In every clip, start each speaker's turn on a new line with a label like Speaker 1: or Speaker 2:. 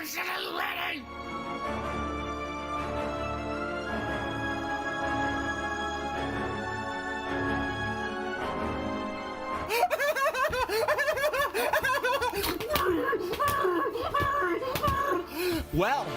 Speaker 1: constantly ready!
Speaker 2: Well.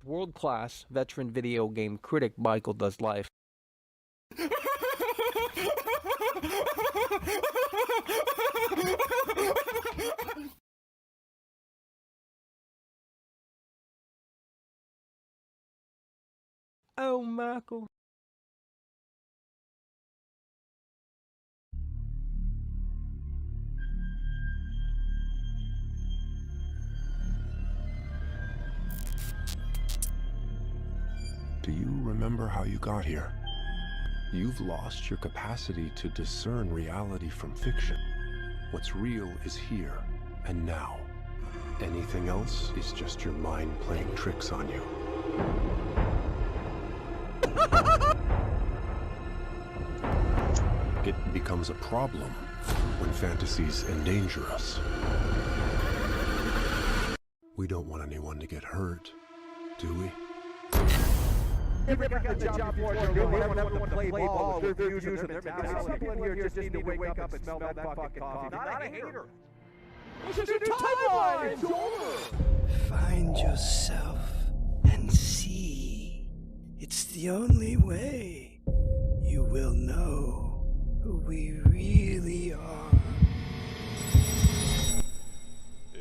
Speaker 2: World-class veteran video game critic Michael Does Life. Oh, Michael.
Speaker 3: Do you remember how you got here? You've lost your capacity to discern reality from fiction. What's real is here and now. Anything else is just your mind playing tricks on you. It becomes a problem when fantasies endanger us. We don't want anyone to get hurt, do we?
Speaker 4: Never got the job for it. They don't have to play ball with their views and their tasks. People in here just need to wake up and smell that fucking coffee. Not a hater. This is a timeline. It's over.
Speaker 5: Find yourself and see. It's the only way you will know who we really are.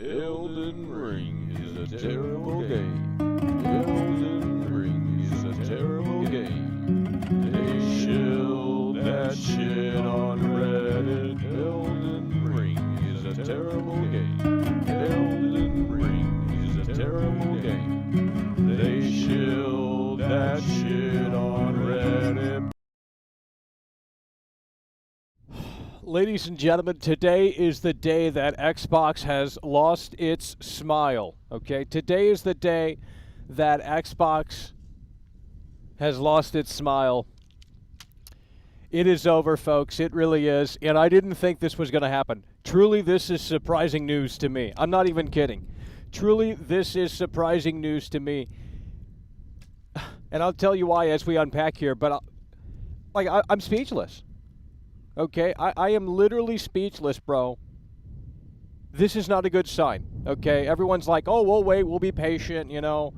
Speaker 6: Elden Ring is a terrible game. Elden Ring is a terrible game. They shill that shit on Reddit. Elden Ring is a terrible game. Elden Ring is a terrible game. They shill that shit on Reddit.
Speaker 7: Ladies and gentlemen, today is the day that Xbox has lost its smile, okay? Today is the day that Xbox has lost its smile. It is over, folks. It really is. And I didn't think this was going to happen. Truly, this is surprising news to me. I'm not even kidding. Truly, this is surprising news to me. And I'll tell you why as we unpack here, but I'm speechless. Okay, I am literally speechless, bro. This is not a good sign, okay? Everyone's like, oh, we'll wait, we'll be patient, you know.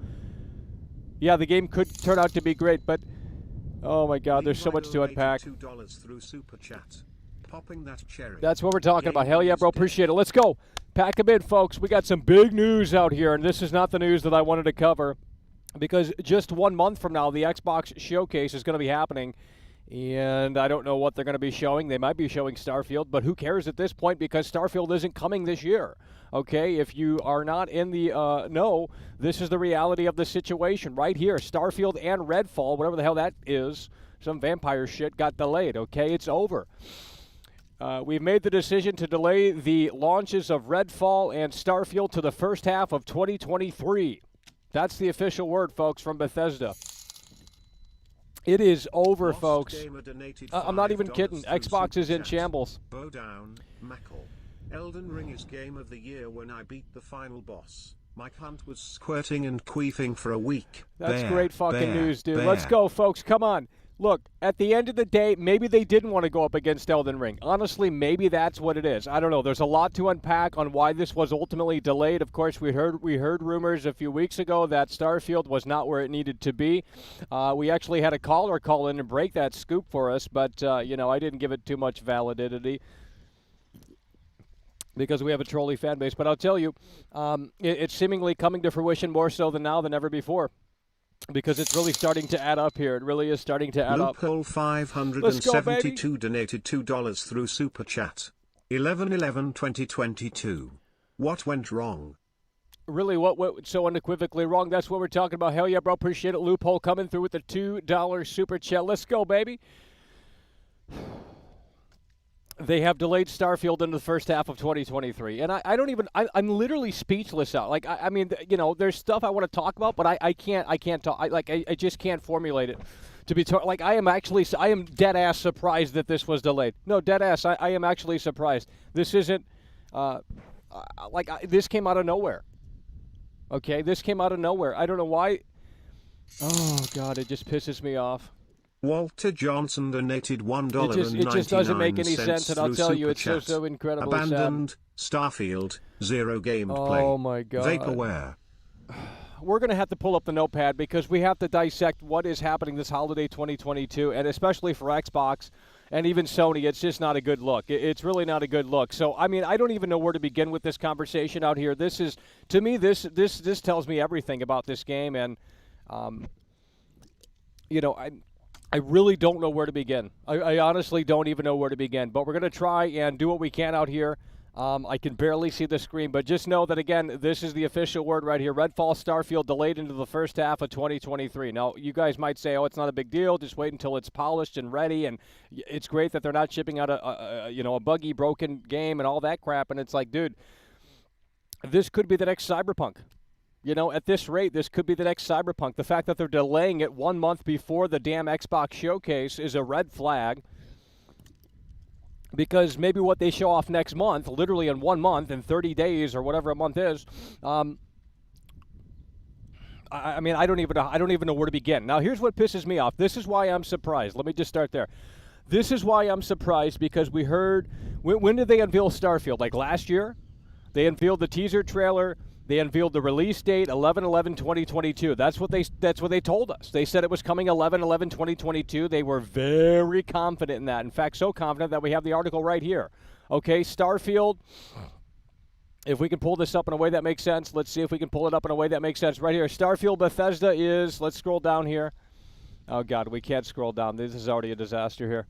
Speaker 7: Yeah, the game could turn out to be great, but oh my God, there's so much to unpack.
Speaker 8: Through Super Chat. Popping that cherry.
Speaker 7: That's what we're talking about. Hell yeah, bro, appreciate it. Let's go. Pack them in, folks. We got some big news out here, and this is not the news that I wanted to cover because just 1 month from now, the Xbox Showcase is going to be happening. And I don't know what they're going to be showing. They might be showing Starfield, but who cares at this point because Starfield isn't coming this year. Okay, if you are not in the know, this is the reality of the situation right here. Starfield and Redfall, whatever the hell that is, some vampire shit got delayed. Okay, it's over. We've made the decision to delay the launches of Redfall and Starfield to the first half of 2023. That's the official word, folks, from Bethesda. It is over, folks. I'm not even kidding. Xbox is in shambles.
Speaker 8: Bow down, Mackle. Elden Ring is game of the year when I beat the final boss. My cunt was squirting and queefing for a week.
Speaker 7: That's great fucking news, dude. Let's go, folks. Come on. Look, at the end of the day, maybe they didn't want to go up against Elden Ring. Honestly, maybe that's what it is. I don't know. There's a lot to unpack on why this was ultimately delayed. Of course, we heard rumors a few weeks ago that Starfield was not where it needed to be. We actually had a caller call in and break that scoop for us, but, you know, I didn't give it too much validity because we have a trolley fan base. But I'll tell you, it's seemingly coming to fruition more so than now than ever before. Because it's really starting to add up here. It really is starting to add up.
Speaker 8: Loophole 572 donated $2 through Super Chat. 11/11/2022. What went wrong?
Speaker 7: Really, what went so unequivocally wrong? That's what we're talking about. Hell yeah, bro. Appreciate it. Loophole coming through with the $2 super chat. Let's go, baby. They have delayed Starfield into the first half of 2023. And I don't even, I'm literally speechless out. Like, I mean, you know, there's stuff I want to talk about, but I can't talk. I just can't formulate it. To be like, I am dead ass surprised that this was delayed. No, dead ass. I am actually surprised. This isn't, this came out of nowhere. Okay, this came out of nowhere. I don't know why. Oh, God, it just pisses me off.
Speaker 8: Walter Johnson donated $1.99.
Speaker 7: It just doesn't make any sense, and I'll tell you, it's so incredibly
Speaker 8: Abandoned,
Speaker 7: sad.
Speaker 8: Starfield, 0 gameplay.
Speaker 7: Oh, my God.
Speaker 8: Vaporware.
Speaker 7: We're going to have to pull up the notepad because we have to dissect what is happening this holiday 2022, and especially for Xbox and even Sony, it's just not a good look. It's really not a good look. So, I mean, I don't even know where to begin with this conversation out here. This is, to me, this tells me everything about this game, and, you know, I really don't know where to begin. I honestly don't even know where to begin. But we're going to try and do what we can out here. I can barely see the screen, but just know that, again, this is the official word right here. Redfall Starfield delayed into the first half of 2023. Now, you guys might say, oh, it's not a big deal. Just wait until it's polished and ready. And it's great that they're not shipping out a buggy, broken game and all that crap. And it's like, dude, this could be the next Cyberpunk. You know, at this rate, this could be the next Cyberpunk. The fact that they're delaying it 1 month before the damn Xbox showcase is a red flag. Because maybe what they show off next month, literally in 1 month, in 30 days or whatever a month is, I mean, I don't even know where to begin. Now, here's what pisses me off. This is why I'm surprised. Let me just start there. This is why I'm surprised because we heard, when did they unveil Starfield? Like last year? They unveiled the teaser trailer. They unveiled the release date, 11/11/2022. That's what they told us. They said it was coming 11/11/2022. They were very confident in that. In fact, so confident that we have the article right here. Okay, Starfield. If we can pull this up in a way that makes sense, let's see if we can pull it up in a way that makes sense. Right here, Starfield Bethesda is. Let's scroll down here. Oh God, we can't scroll down. This is already a disaster here.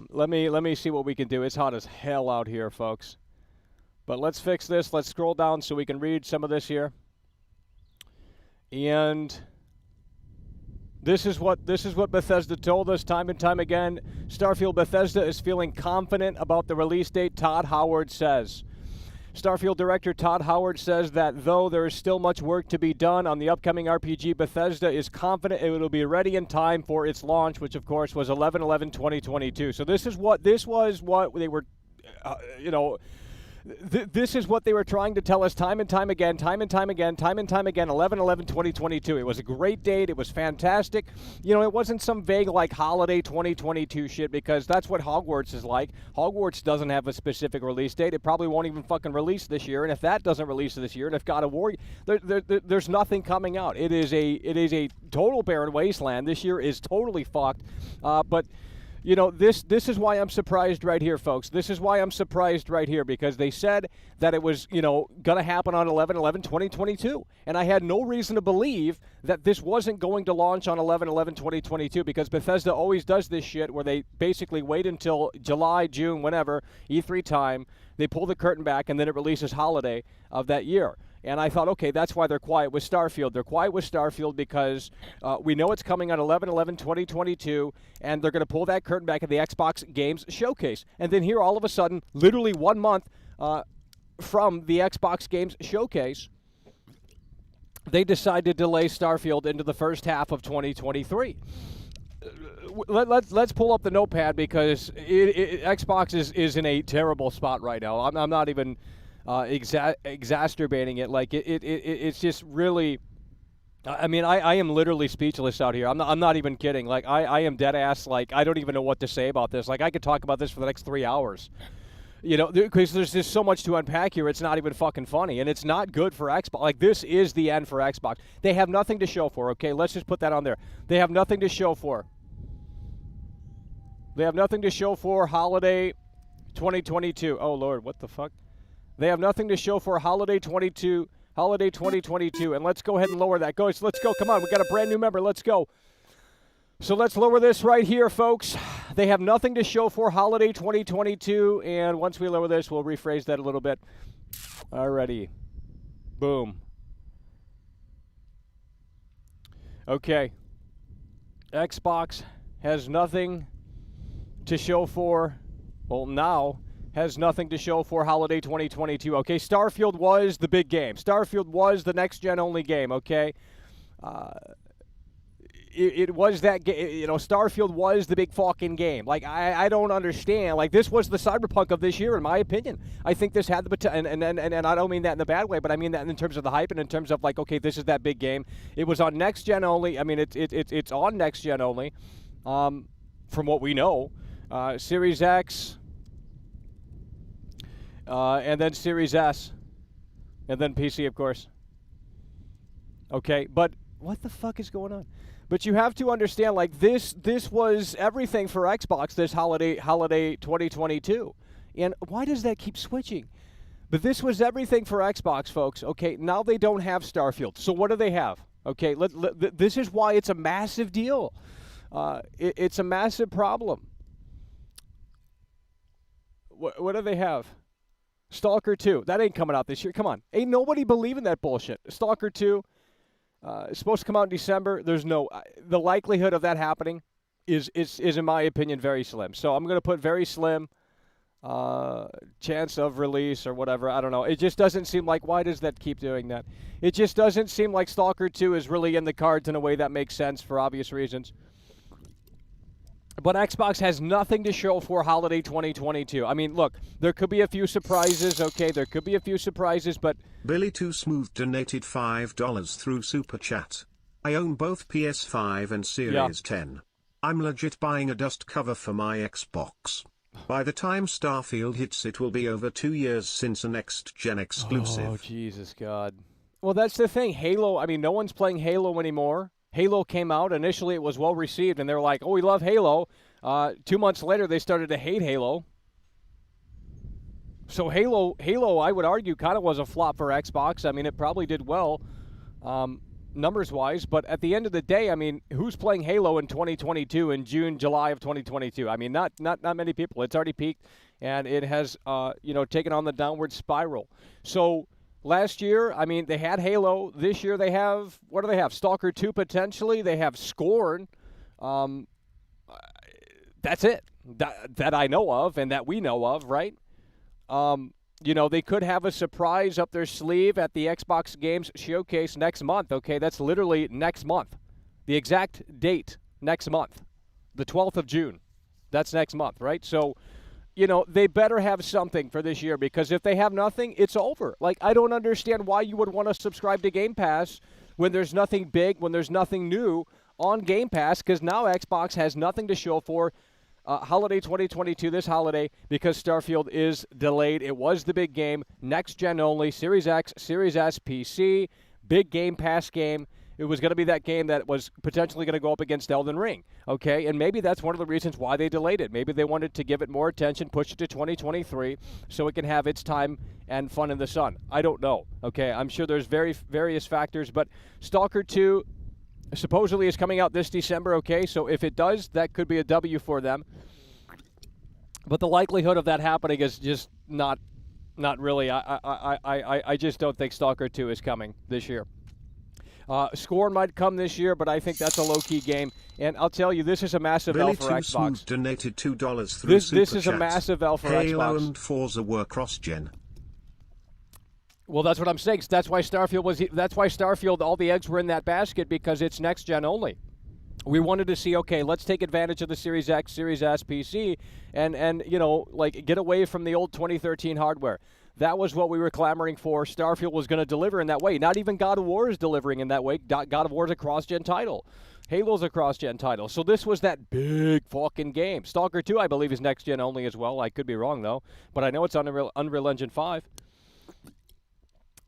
Speaker 7: Let me see what we can do. It's hot as hell out here, folks. But let's fix this. Let's scroll down so we can read some of this here. And this is what Bethesda told us time and time again. Starfield Bethesda is feeling confident about the release date, Todd Howard says. Starfield director Todd Howard says that though there is still much work to be done on the upcoming RPG, Bethesda is confident it will be ready in time for its launch, which of course was 11/11/2022. So this was what they were, this is what they were trying to tell us time and time again, 11/11/2022. It was a great date. It was fantastic. You know, it wasn't some vague, like, holiday 2022 shit, because that's what Hogwarts is like. Hogwarts doesn't have a specific release date. It probably won't even fucking release this year. And if that doesn't release this year, and if God of War, there's nothing coming out. It is a total barren wasteland. This year is totally fucked. But... You know, this is why I'm surprised right here, folks. This is why I'm surprised right here, because they said that it was, going to happen on 11/11/2022. And I had no reason to believe that this wasn't going to launch on 11/11/2022, because Bethesda always does this shit where they basically wait until July, June, whenever, E3 time, they pull the curtain back, and then it releases holiday of that year. And I thought, okay, that's why they're quiet with Starfield. They're quiet with Starfield because we know it's coming on 11/11/2022, and they're going to pull that curtain back at the Xbox Games Showcase. And then here, all of a sudden, literally 1 month from the Xbox Games Showcase, they decide to delay Starfield into the first half of 2023. Let's pull up the notepad, because Xbox is in a terrible spot right now. I'm not even... exacerbating it. Like it's just really, I mean, I am literally speechless out here. I'm not even kidding. Like I am dead ass. Like I don't even know what to say about this. Like I could talk about this for the next 3 hours, because there's just so much to unpack here. It's not even fucking funny, and it's not good for Xbox. Like this is the end for Xbox. They have nothing to show for. Okay, let's just put that on there. They have nothing to show for. They have nothing to show for holiday 2022. Oh Lord, what the fuck? They have nothing to show for holiday 2022. And let's go ahead and lower that. Let's go. Come on. We got a brand new member. Let's go. So let's lower this right here, folks. They have nothing to show for holiday 2022. And once we lower this, we'll rephrase that a little bit. Alrighty. Boom. Okay. Xbox has nothing to show for, well, now has nothing to show for holiday 2022. Okay, Starfield was the big game. Starfield was the next-gen only game, okay? It was that game. You know, Starfield was the big fucking game. Like, I don't understand. Like, this was the Cyberpunk of this year, in my opinion. I think this had the potential, and I don't mean that in the bad way, but I mean that in terms of the hype and in terms of, like, okay, this is that big game. It was on next-gen only. I mean, it's on next-gen only, from what we know. Series X, and then Series S, and then PC, of course. Okay, but what the fuck is going on? But you have to understand, like, this was everything for Xbox this holiday 2022. And why does that keep switching? But this was everything for Xbox, folks. Okay, now they don't have Starfield. So what do they have? Okay, this is why it's a massive deal. It's a massive problem. What do they have? Stalker 2. That ain't coming out this year. Come on. Ain't nobody believing that bullshit. Stalker 2. It's supposed to come out in December. There's no the likelihood of that happening is in my opinion very slim. So I'm going to put very slim chance of release or whatever. I don't know. It just doesn't seem like, why does that keep doing that? It just doesn't seem like Stalker 2 is really in the cards in a way that makes sense for obvious reasons. But Xbox has nothing to show for holiday 2022. I mean, look, there could be a few surprises. Okay, there could be a few surprises, but
Speaker 8: Billy Too Smooth donated $5 through Super Chat. I own both PS5 and Series 10. I'm legit buying a dust cover for my Xbox. By the time Starfield hits, it will be over 2 years since a next-gen exclusive.
Speaker 7: Oh, Jesus God. Well, that's the thing. Halo, I mean, no one's playing Halo anymore. Halo came out. Initially, it was well-received, and they were like, oh, we love Halo. 2 months later, they started to hate Halo. So Halo, I would argue, kind of was a flop for Xbox. I mean, it probably did well numbers-wise, but at the end of the day, I mean, who's playing Halo in 2022, in June, July of 2022? I mean, not many people. It's already peaked, and it has, taken on the downward spiral. So last year, I mean, they had Halo. This year they have, what do they have? Stalker 2 potentially. They have Scorn. That's it that I know of and that we know of, right? They could have a surprise up their sleeve at the Xbox Games Showcase next month. Okay, that's literally next month. The exact date, next month. The 12th of June. That's next month, right? So, they better have something for this year, because if they have nothing, it's over. Like, I don't understand why you would want to subscribe to Game Pass when there's nothing big, when there's nothing new on Game Pass, because now Xbox has nothing to show for holiday 2022, this holiday, because Starfield is delayed. It was the big game, next gen only, Series X, Series S, PC, big Game Pass game. It was going to be that game that was potentially going to go up against Elden Ring, okay? And maybe that's one of the reasons why they delayed it. Maybe they wanted to give it more attention, push it to 2023, so it can have its time and fun in the sun. I don't know, okay? I'm sure there's various factors, but Stalker 2 supposedly is coming out this December, okay? So if it does, that could be a W for them. But the likelihood of that happening is just not really. I just don't think Stalker 2 is coming this year. Scorn might come this year, but I think that's a low-key game. And I'll tell you, this is a massive L for Xbox.
Speaker 8: Donated $2 through Super
Speaker 7: This is a massive L for Xbox.
Speaker 8: Halo and Forza were cross-gen.
Speaker 7: Well, that's what I'm saying. That's why Starfield, all the eggs were in that basket, because it's next gen only. We wanted to see, okay, let's take advantage of the Series X, Series S, PC, and get away from the old 2013 hardware. That was what we were clamoring for. Starfield was going to deliver in that way. Not even God of War is delivering in that way. God of War is a cross-gen title. Halo's a cross-gen title. So this was that big fucking game. Stalker 2, I believe, is next-gen only as well. I could be wrong, though. But I know it's on Unreal Engine 5.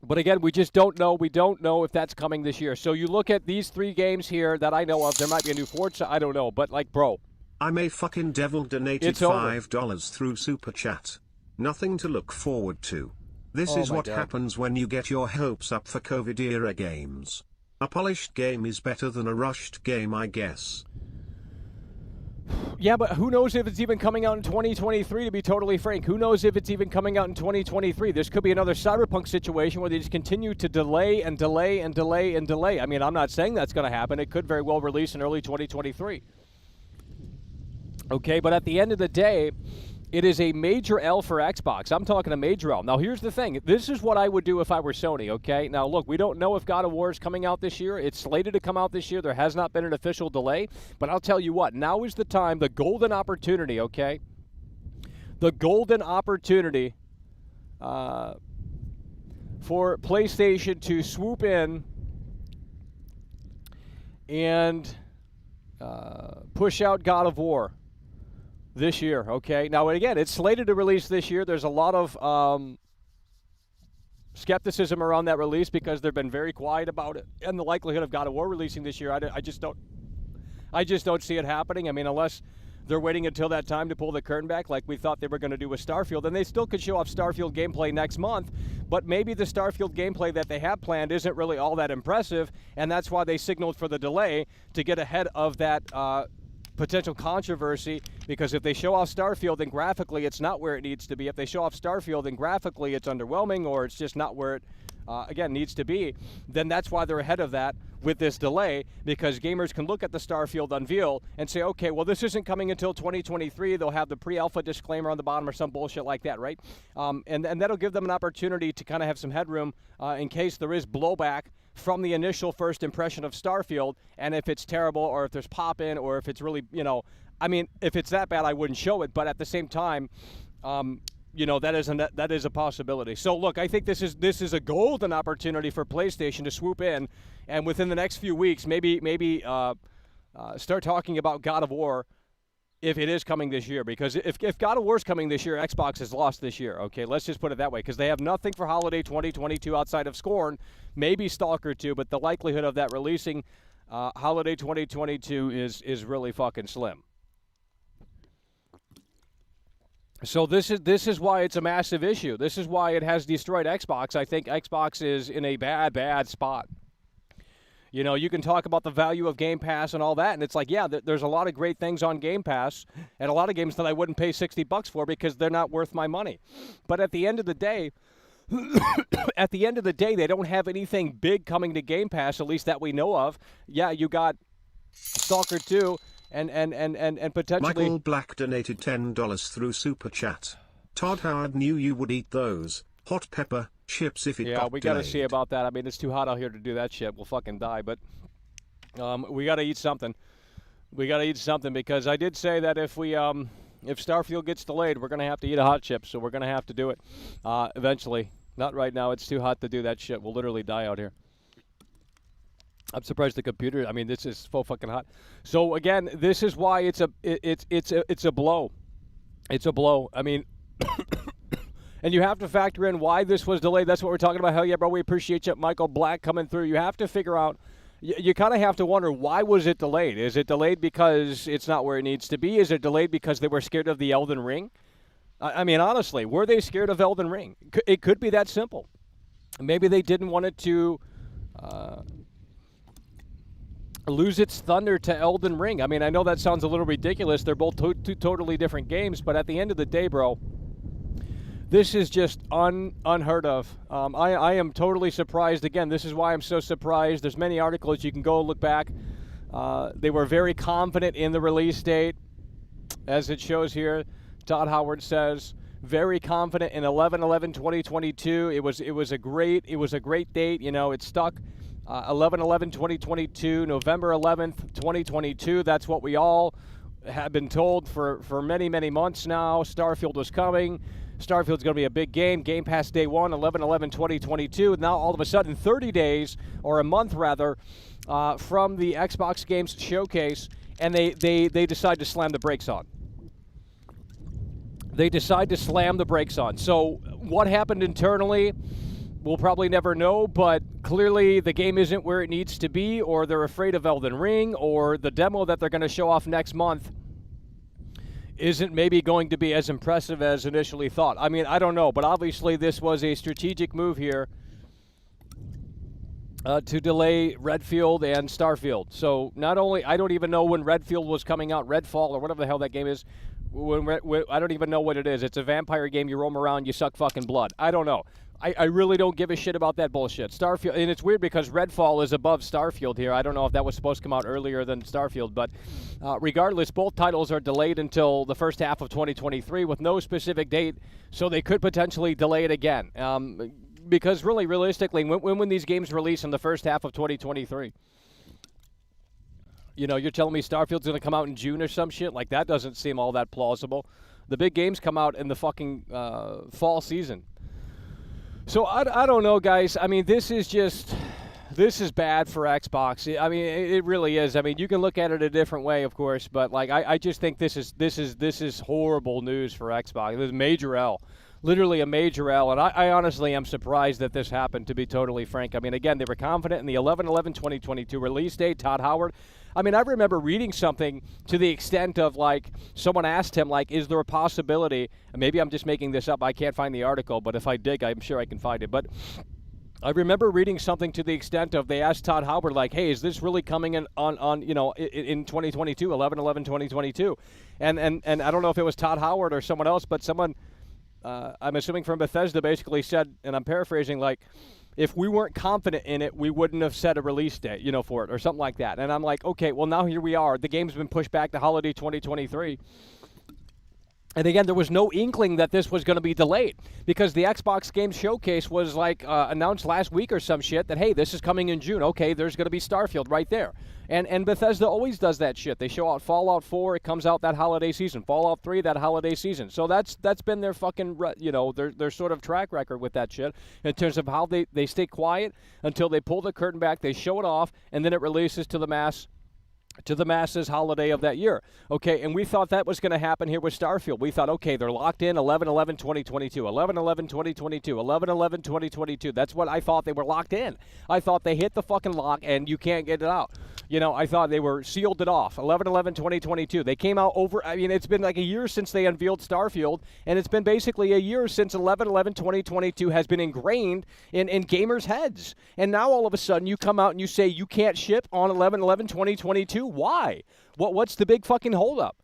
Speaker 7: But again, we just don't know. We don't know if that's coming this year. So you look at these three games here that I know of. There might be a new Forza. I don't know. But, bro.
Speaker 8: I'm a fucking devil donated $5 through Super Chat. Nothing to look forward to. This is what happens when you get your hopes up for COVID-era games. A polished game is better than a rushed game, I guess.
Speaker 7: Yeah, but who knows if it's even coming out in 2023, to be totally frank. Who knows if it's even coming out in 2023? This could be another Cyberpunk situation where they just continue to delay and delay and delay and delay. I mean, I'm not saying that's going to happen. It could very well release in early 2023. Okay, but at the end of the day, it is a major L for Xbox. I'm talking a major L. Now, here's the thing. This is what I would do if I were Sony, okay? Now, look, we don't know if God of War is coming out this year. It's slated to come out this year. There has not been an official delay. But I'll tell you what, now is the time, the golden opportunity, okay? The golden opportunity for PlayStation to swoop in and push out God of War this year, okay? Now, again, it's slated to release this year. There's a lot of skepticism around that release because they've been very quiet about it. And the likelihood of God of War releasing this year, I just don't see it happening. I mean, unless they're waiting until that time to pull the curtain back like we thought they were going to do with Starfield. And they still could show off Starfield gameplay next month, but maybe the Starfield gameplay that they have planned isn't really all that impressive, and that's why they signaled for the delay to get ahead of that potential controversy, because if they show off Starfield, then graphically it's not where it needs to be. If they show off Starfield, then graphically it's underwhelming, or it's just not where it, again, needs to be. Then that's why they're ahead of that with this delay, because gamers can look at the Starfield unveil and say, okay, well, this isn't coming until 2023. They'll have the pre-alpha disclaimer on the bottom or some bullshit like that, right? And that'll give them an opportunity to kind of have some headroom in case there is blowback from the initial first impression of Starfield, and if it's terrible, or if there's pop-in, or if it's really, I mean, if it's that bad, I wouldn't show it, but at the same time, that is a possibility. So look, I think this is a golden opportunity for PlayStation to swoop in, and within the next few weeks, maybe start talking about God of War if it is coming this year. Because if God of War is coming this year, Xbox has lost this year. Okay, let's just put it that way, because they have nothing for holiday 2022 outside of Scorn, maybe Stalker 2, but the likelihood of that releasing holiday 2022 is really fucking slim. So this is why it's a massive issue. This is why it has destroyed Xbox. I think Xbox is in a bad spot. You can talk about the value of Game Pass and all that, and it's like, yeah, there's a lot of great things on Game Pass, and a lot of games that I wouldn't pay $60 for because they're not worth my money. But at the end of the day, they don't have anything big coming to Game Pass, at least that we know of. Yeah, you got Stalker 2 and potentially...
Speaker 8: Michael Black donated $10 through Super Chat. Todd Howard knew you would eat those. Hot pepper chips if it got
Speaker 7: Yeah, we got to
Speaker 8: delayed.
Speaker 7: see about that. I mean, it's too hot out here to do that shit. We'll fucking die. But we got to eat something. We got to eat something, because I did say that if Starfield gets delayed, we're going to have to eat a hot chip. So we're going to have to do it eventually. Not right now. It's too hot to do that shit. We'll literally die out here. I'm surprised the computer. I mean, this is so fucking hot. So again, this is why it's a blow. It's a blow. I mean. And you have to factor in why this was delayed. That's what we're talking about. Hell yeah, bro. We appreciate you, Michael Black, coming through. You have to figure out, you kind of have to wonder, why was it delayed? Is it delayed because it's not where it needs to be? Is it delayed because they were scared of the Elden Ring? I mean, honestly, were they scared of Elden Ring? It could be that simple. Maybe they didn't want it to lose its thunder to Elden Ring. I mean, I know that sounds a little ridiculous. They're both two totally different games, but at the end of the day, bro, this is just unheard of. I am totally surprised. Again, this is why I'm so surprised. There's many articles. You can go look back. They were very confident in the release date, as it shows here. Todd Howard says, very confident in 11/11/2022. It was a great date. It stuck. 11/11/2022, November 11th, 2022. That's what we all have been told for many, many months now. Starfield was coming. Starfield's going to be a big game. Game Pass Day 1, 11/11/2022. Now, all of a sudden, 30 days, or a month rather, from the Xbox Games Showcase, and they decide to slam the brakes on. They decide to slam the brakes on. So what happened internally, we'll probably never know, but clearly the game isn't where it needs to be, or they're afraid of Elden Ring, or the demo that they're going to show off next month isn't maybe going to be as impressive as initially thought. I mean, I don't know, but obviously this was a strategic move here to delay Redfield and Starfield. So not only, I don't even know when Redfield was coming out, Redfall or whatever the hell that game is. I don't even know what it is. It's a vampire game. You roam around, you suck fucking blood. I don't know. I really don't give a shit about that bullshit. Starfield, and it's weird because Redfall is above Starfield here. I don't know if that was supposed to come out earlier than Starfield, but regardless, both titles are delayed until the first half of 2023 with no specific date, so they could potentially delay it again. Because really, realistically, when these games release in the first half of 2023? You know, you're telling me Starfield's going to come out in June or some shit? Like, that doesn't seem all that plausible. The big games come out in the fucking fall season. So, I don't know, guys. I mean, this is bad for Xbox. I mean, it really is. I mean, you can look at it a different way, of course, but, like, I just think this is horrible news for Xbox. This is a major L. Literally a major L, and I honestly am surprised that this happened, to be totally frank. I mean, again, they were confident in the 11/11/2022 release date. Todd Howard. I mean, I remember reading something to the extent of, like, someone asked him, like, is there a possibility, and maybe I'm just making this up, I can't find the article, but if I dig, I'm sure I can find it, but I remember reading something to the extent of they asked Todd Howard, like, hey, is this really coming in in 2022, 11/11/2022? And I don't know if it was Todd Howard or someone else, but someone, I'm assuming from Bethesda, basically said, and I'm paraphrasing, like, if we weren't confident in it, we wouldn't have set a release date, for it, or something like that. And I'm like, okay, well, now here we are. The game's been pushed back to holiday 2023. And again, there was no inkling that this was going to be delayed because the Xbox Game Showcase was like announced last week or some shit that, hey, this is coming in June. Okay, there's going to be Starfield right there. And Bethesda always does that shit. They show out Fallout 4, it comes out that holiday season. Fallout 3, that holiday season. So that's been their fucking, their sort of track record with that shit in terms of how they stay quiet until they pull the curtain back, they show it off, and then it releases to the masses holiday of that year. Okay, and we thought that was going to happen here with Starfield. We thought, okay, they're locked in 11/11/2022, 11/11/2022, 11/11/2022. That's what I thought. They were locked in. I thought they hit the fucking lock and you can't get it out. I thought they were sealed it off. 11/11/2022. They came out it's been like a year since they unveiled Starfield, and it's been basically a year since 11/11/2022 has been ingrained in gamers' heads. And now all of a sudden you come out and you say you can't ship on 11/11/2022. Why? What's the big fucking holdup?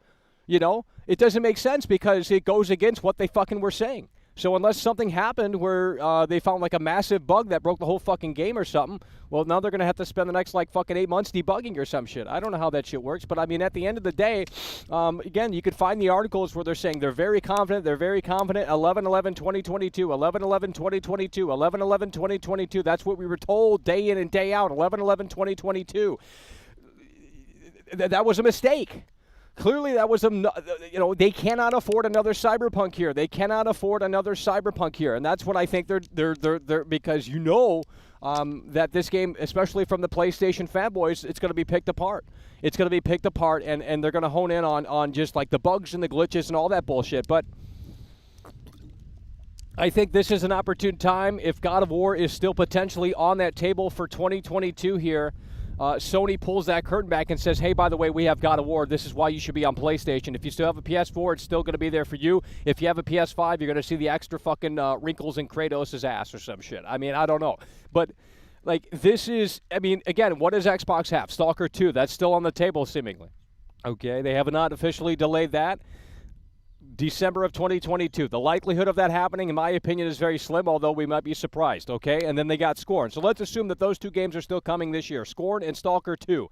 Speaker 7: It doesn't make sense because it goes against what they fucking were saying. So unless something happened where they found like a massive bug that broke the whole fucking game or something, well, now they're going to have to spend the next like fucking 8 months debugging or some shit. I don't know how that shit works, but I mean, at the end of the day, again, you could find the articles where they're saying they're very confident, 11/11/2022, 11/11/2022, 11/11/2022. That's what we were told day in and day out, 11/11/2022. That was a mistake. Clearly, that was they cannot afford another Cyberpunk here. They cannot afford another Cyberpunk here, and that's what I think they're because that this game, especially from the PlayStation fanboys, it's going to be picked apart. It's going to be picked apart, and they're going to hone in on just like the bugs and the glitches and all that bullshit. But I think this is an opportune time. If God of War is still potentially on that table for 2022 here, Sony pulls that curtain back and says, hey, by the way, we have God of War. This is why you should be on PlayStation. If you still have a PS4, it's still going to be there for you. If you have a PS5, you're going to see the extra fucking wrinkles in Kratos' ass or some shit. I mean, I don't know. But, like, this is, I mean, again, what does Xbox have? Stalker 2. That's still on the table, seemingly. Okay, they have not officially delayed that. December of 2022. The likelihood of that happening, in my opinion, is very slim, although we might be surprised, okay? And then they got Scorn. So let's assume that those two games are still coming this year, Scorn and Stalker 2.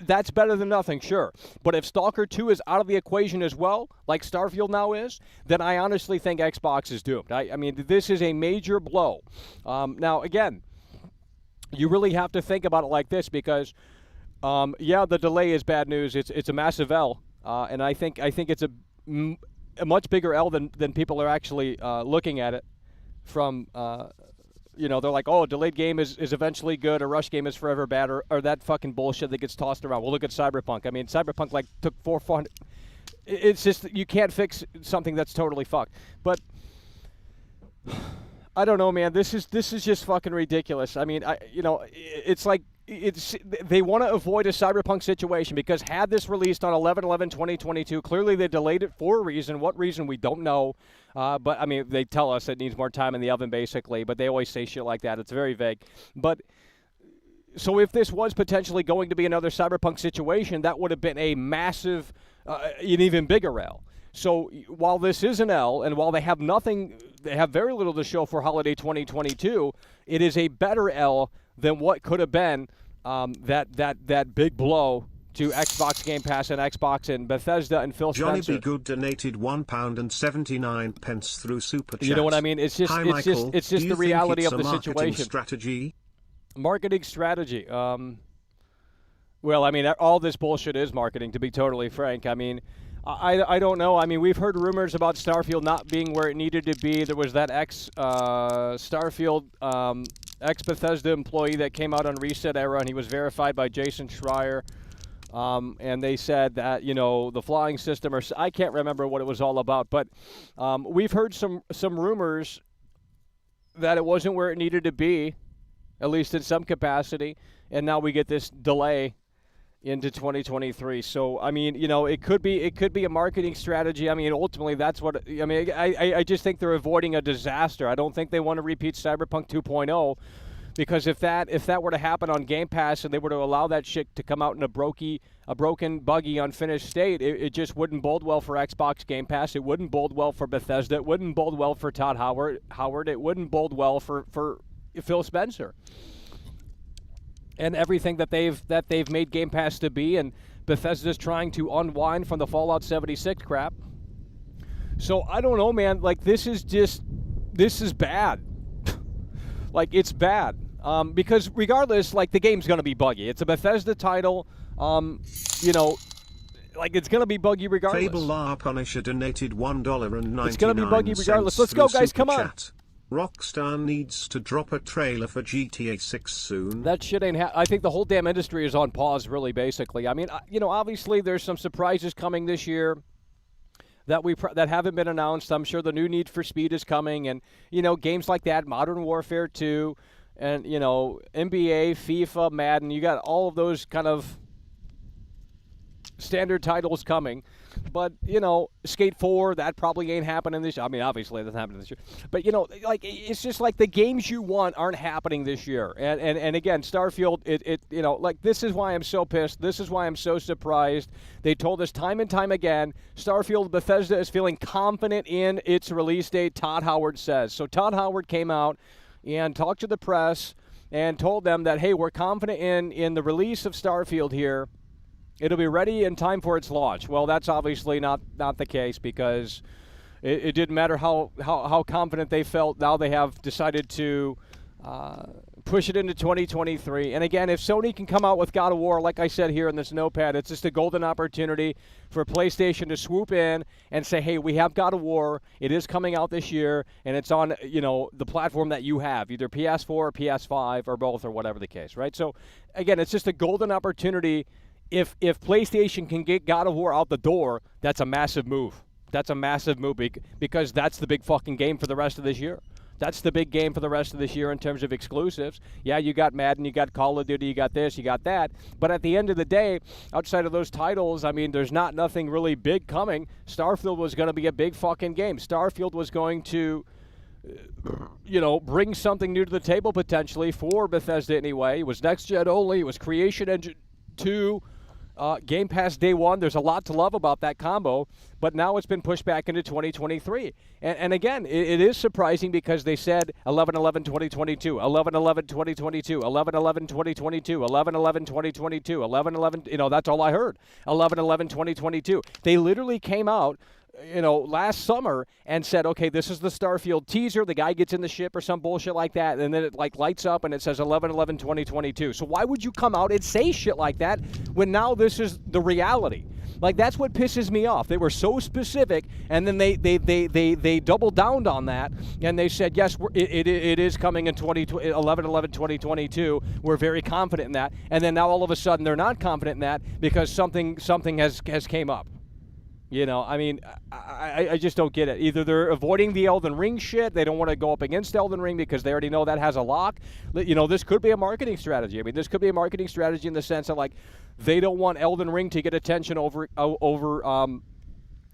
Speaker 7: That's better than nothing, sure. But if Stalker 2 is out of the equation as well, like Starfield now is, then I honestly think Xbox is doomed. I mean, this is a major blow. Now, again, you really have to think about it like this because, the delay is bad news. It's a massive L, and I think it's a much bigger L than people are actually looking at it from, they're like, oh, a delayed game is eventually good, a rush game is forever bad, or that fucking bullshit that gets tossed around. Well, look at Cyberpunk. I mean, Cyberpunk, like, took 400. It's just, you can't fix something that's totally fucked. But I don't know, man. This is just fucking ridiculous. I mean, it's like, they want to avoid a Cyberpunk situation because had this released on 11/11/2022, clearly they delayed it for a reason. What reason, we don't know. But, I mean, they tell us it needs more time in the oven, basically. But they always say shit like that. It's very vague. But So if this was potentially going to be another Cyberpunk situation, that would have been a massive, an even bigger L. So while this is an L, and while they have very little to show for holiday 2022, it is a better L than what could have been that big blow to Xbox Game Pass and Xbox and Bethesda and Phil
Speaker 8: Johnny
Speaker 7: Spencer.
Speaker 8: B. Good donated £1.79 through Super Chat.
Speaker 7: You know what I mean? It's just
Speaker 8: Hi,
Speaker 7: it's
Speaker 8: Michael.
Speaker 7: just
Speaker 8: Do you
Speaker 7: the
Speaker 8: think
Speaker 7: reality
Speaker 8: it's
Speaker 7: of
Speaker 8: a
Speaker 7: the
Speaker 8: marketing
Speaker 7: situation.
Speaker 8: Strategy?
Speaker 7: Marketing strategy. Well, I mean, all this bullshit is marketing, to be totally frank. I mean, I don't know. I mean, we've heard rumors about Starfield not being where it needed to be. There was that Starfield ex-Bethesda employee that came out on Reset Era, and he was verified by Jason Schreier. And they said that, the flying system, or I can't remember what it was all about, but we've heard some rumors that it wasn't where it needed to be, at least in some capacity, and now we get this delay into 2023. So, I mean, it could be a marketing strategy. I mean, ultimately, that's what, I mean, I just think they're avoiding a disaster. I don't think they want to repeat Cyberpunk 2.0, because if that were to happen on Game Pass and they were to allow that shit to come out in a broken, buggy, unfinished state, it just wouldn't bode well for Xbox Game Pass. It wouldn't bode well for Bethesda. It wouldn't bode well for Todd Howard. It wouldn't bode well for Phil Spencer and everything that they've made Game Pass to be, and Bethesda's trying to unwind from the Fallout 76 crap. So I don't know, man. Like, this is bad. Like, it's bad. Because regardless, like, the game's going to be buggy. It's a Bethesda title. Like, it's going to be buggy regardless.
Speaker 8: Fable La Punisher donated $1.99.
Speaker 7: It's going to be buggy regardless. Let's go, guys. Come on.
Speaker 8: Rockstar needs to drop a trailer for GTA 6 soon.
Speaker 7: That shit ain't I think the whole damn industry is on pause, really, basically. I mean, obviously there's some surprises coming this year that haven't been announced. I'm sure the new Need for Speed is coming, and, games like that, Modern Warfare 2, and, NBA, FIFA, Madden, you got all of those kind of standard titles coming. But, Skate 4, that probably ain't happening this year. I mean, obviously, it doesn't happen this year. But, like, it's just like the games you want aren't happening this year. And again, Starfield, like, this is why I'm so pissed. This is why I'm so surprised. They told us time and time again, Starfield, Bethesda is feeling confident in its release date, Todd Howard says. So Todd Howard came out and talked to the press and told them that, hey, we're confident in the release of Starfield here. It'll be ready in time for its launch. Well, that's obviously not the case, because it didn't matter how confident they felt. Now they have decided to push it into 2023. And again, if Sony can come out with God of War, like I said here in this notepad, it's just a golden opportunity for PlayStation to swoop in and say, hey, we have God of War. It is coming out this year, and it's on the platform that you have, either PS4 or PS5 or both or whatever the case, right? So again, it's just a golden opportunity. If PlayStation can get God of War out the door, that's a massive move. That's a massive move, because that's the big fucking game for the rest of this year. That's the big game for the rest of this year in terms of exclusives. Yeah, you got Madden, you got Call of Duty, you got this, you got that. But at the end of the day, outside of those titles, I mean, there's nothing really big coming. Starfield was going to be a big fucking game. Starfield was going to, bring something new to the table potentially for Bethesda anyway. It was next gen only. It was Creation Engine 2. Game Pass Day 1, there's a lot to love about that combo, but now it's been pushed back into 2023. And again, it is surprising, because they said 11/11/2022, 11/11/2022, 11/11/2022, 11/11/2022, 11/11, that's all I heard, 11/11/2022. They literally came out last summer and said, okay, this is the Starfield teaser. The guy gets in the ship or some bullshit like that, and then it lights up and it says 11/11/2022. So why would you come out and say shit like that when now this is the reality? Like, that's what pisses me off. They were so specific, and then they doubled down on that, and they said, yes, it is coming in 11/11/2022. We're very confident in that. And then now all of a sudden they're not confident in that because something has came up. I mean, I just don't get it. Either they're avoiding the Elden Ring shit, they don't want to go up against Elden Ring because they already know that has a lock. This could be a marketing strategy. I mean, this could be a marketing strategy in the sense that, like, they don't want Elden Ring to get attention over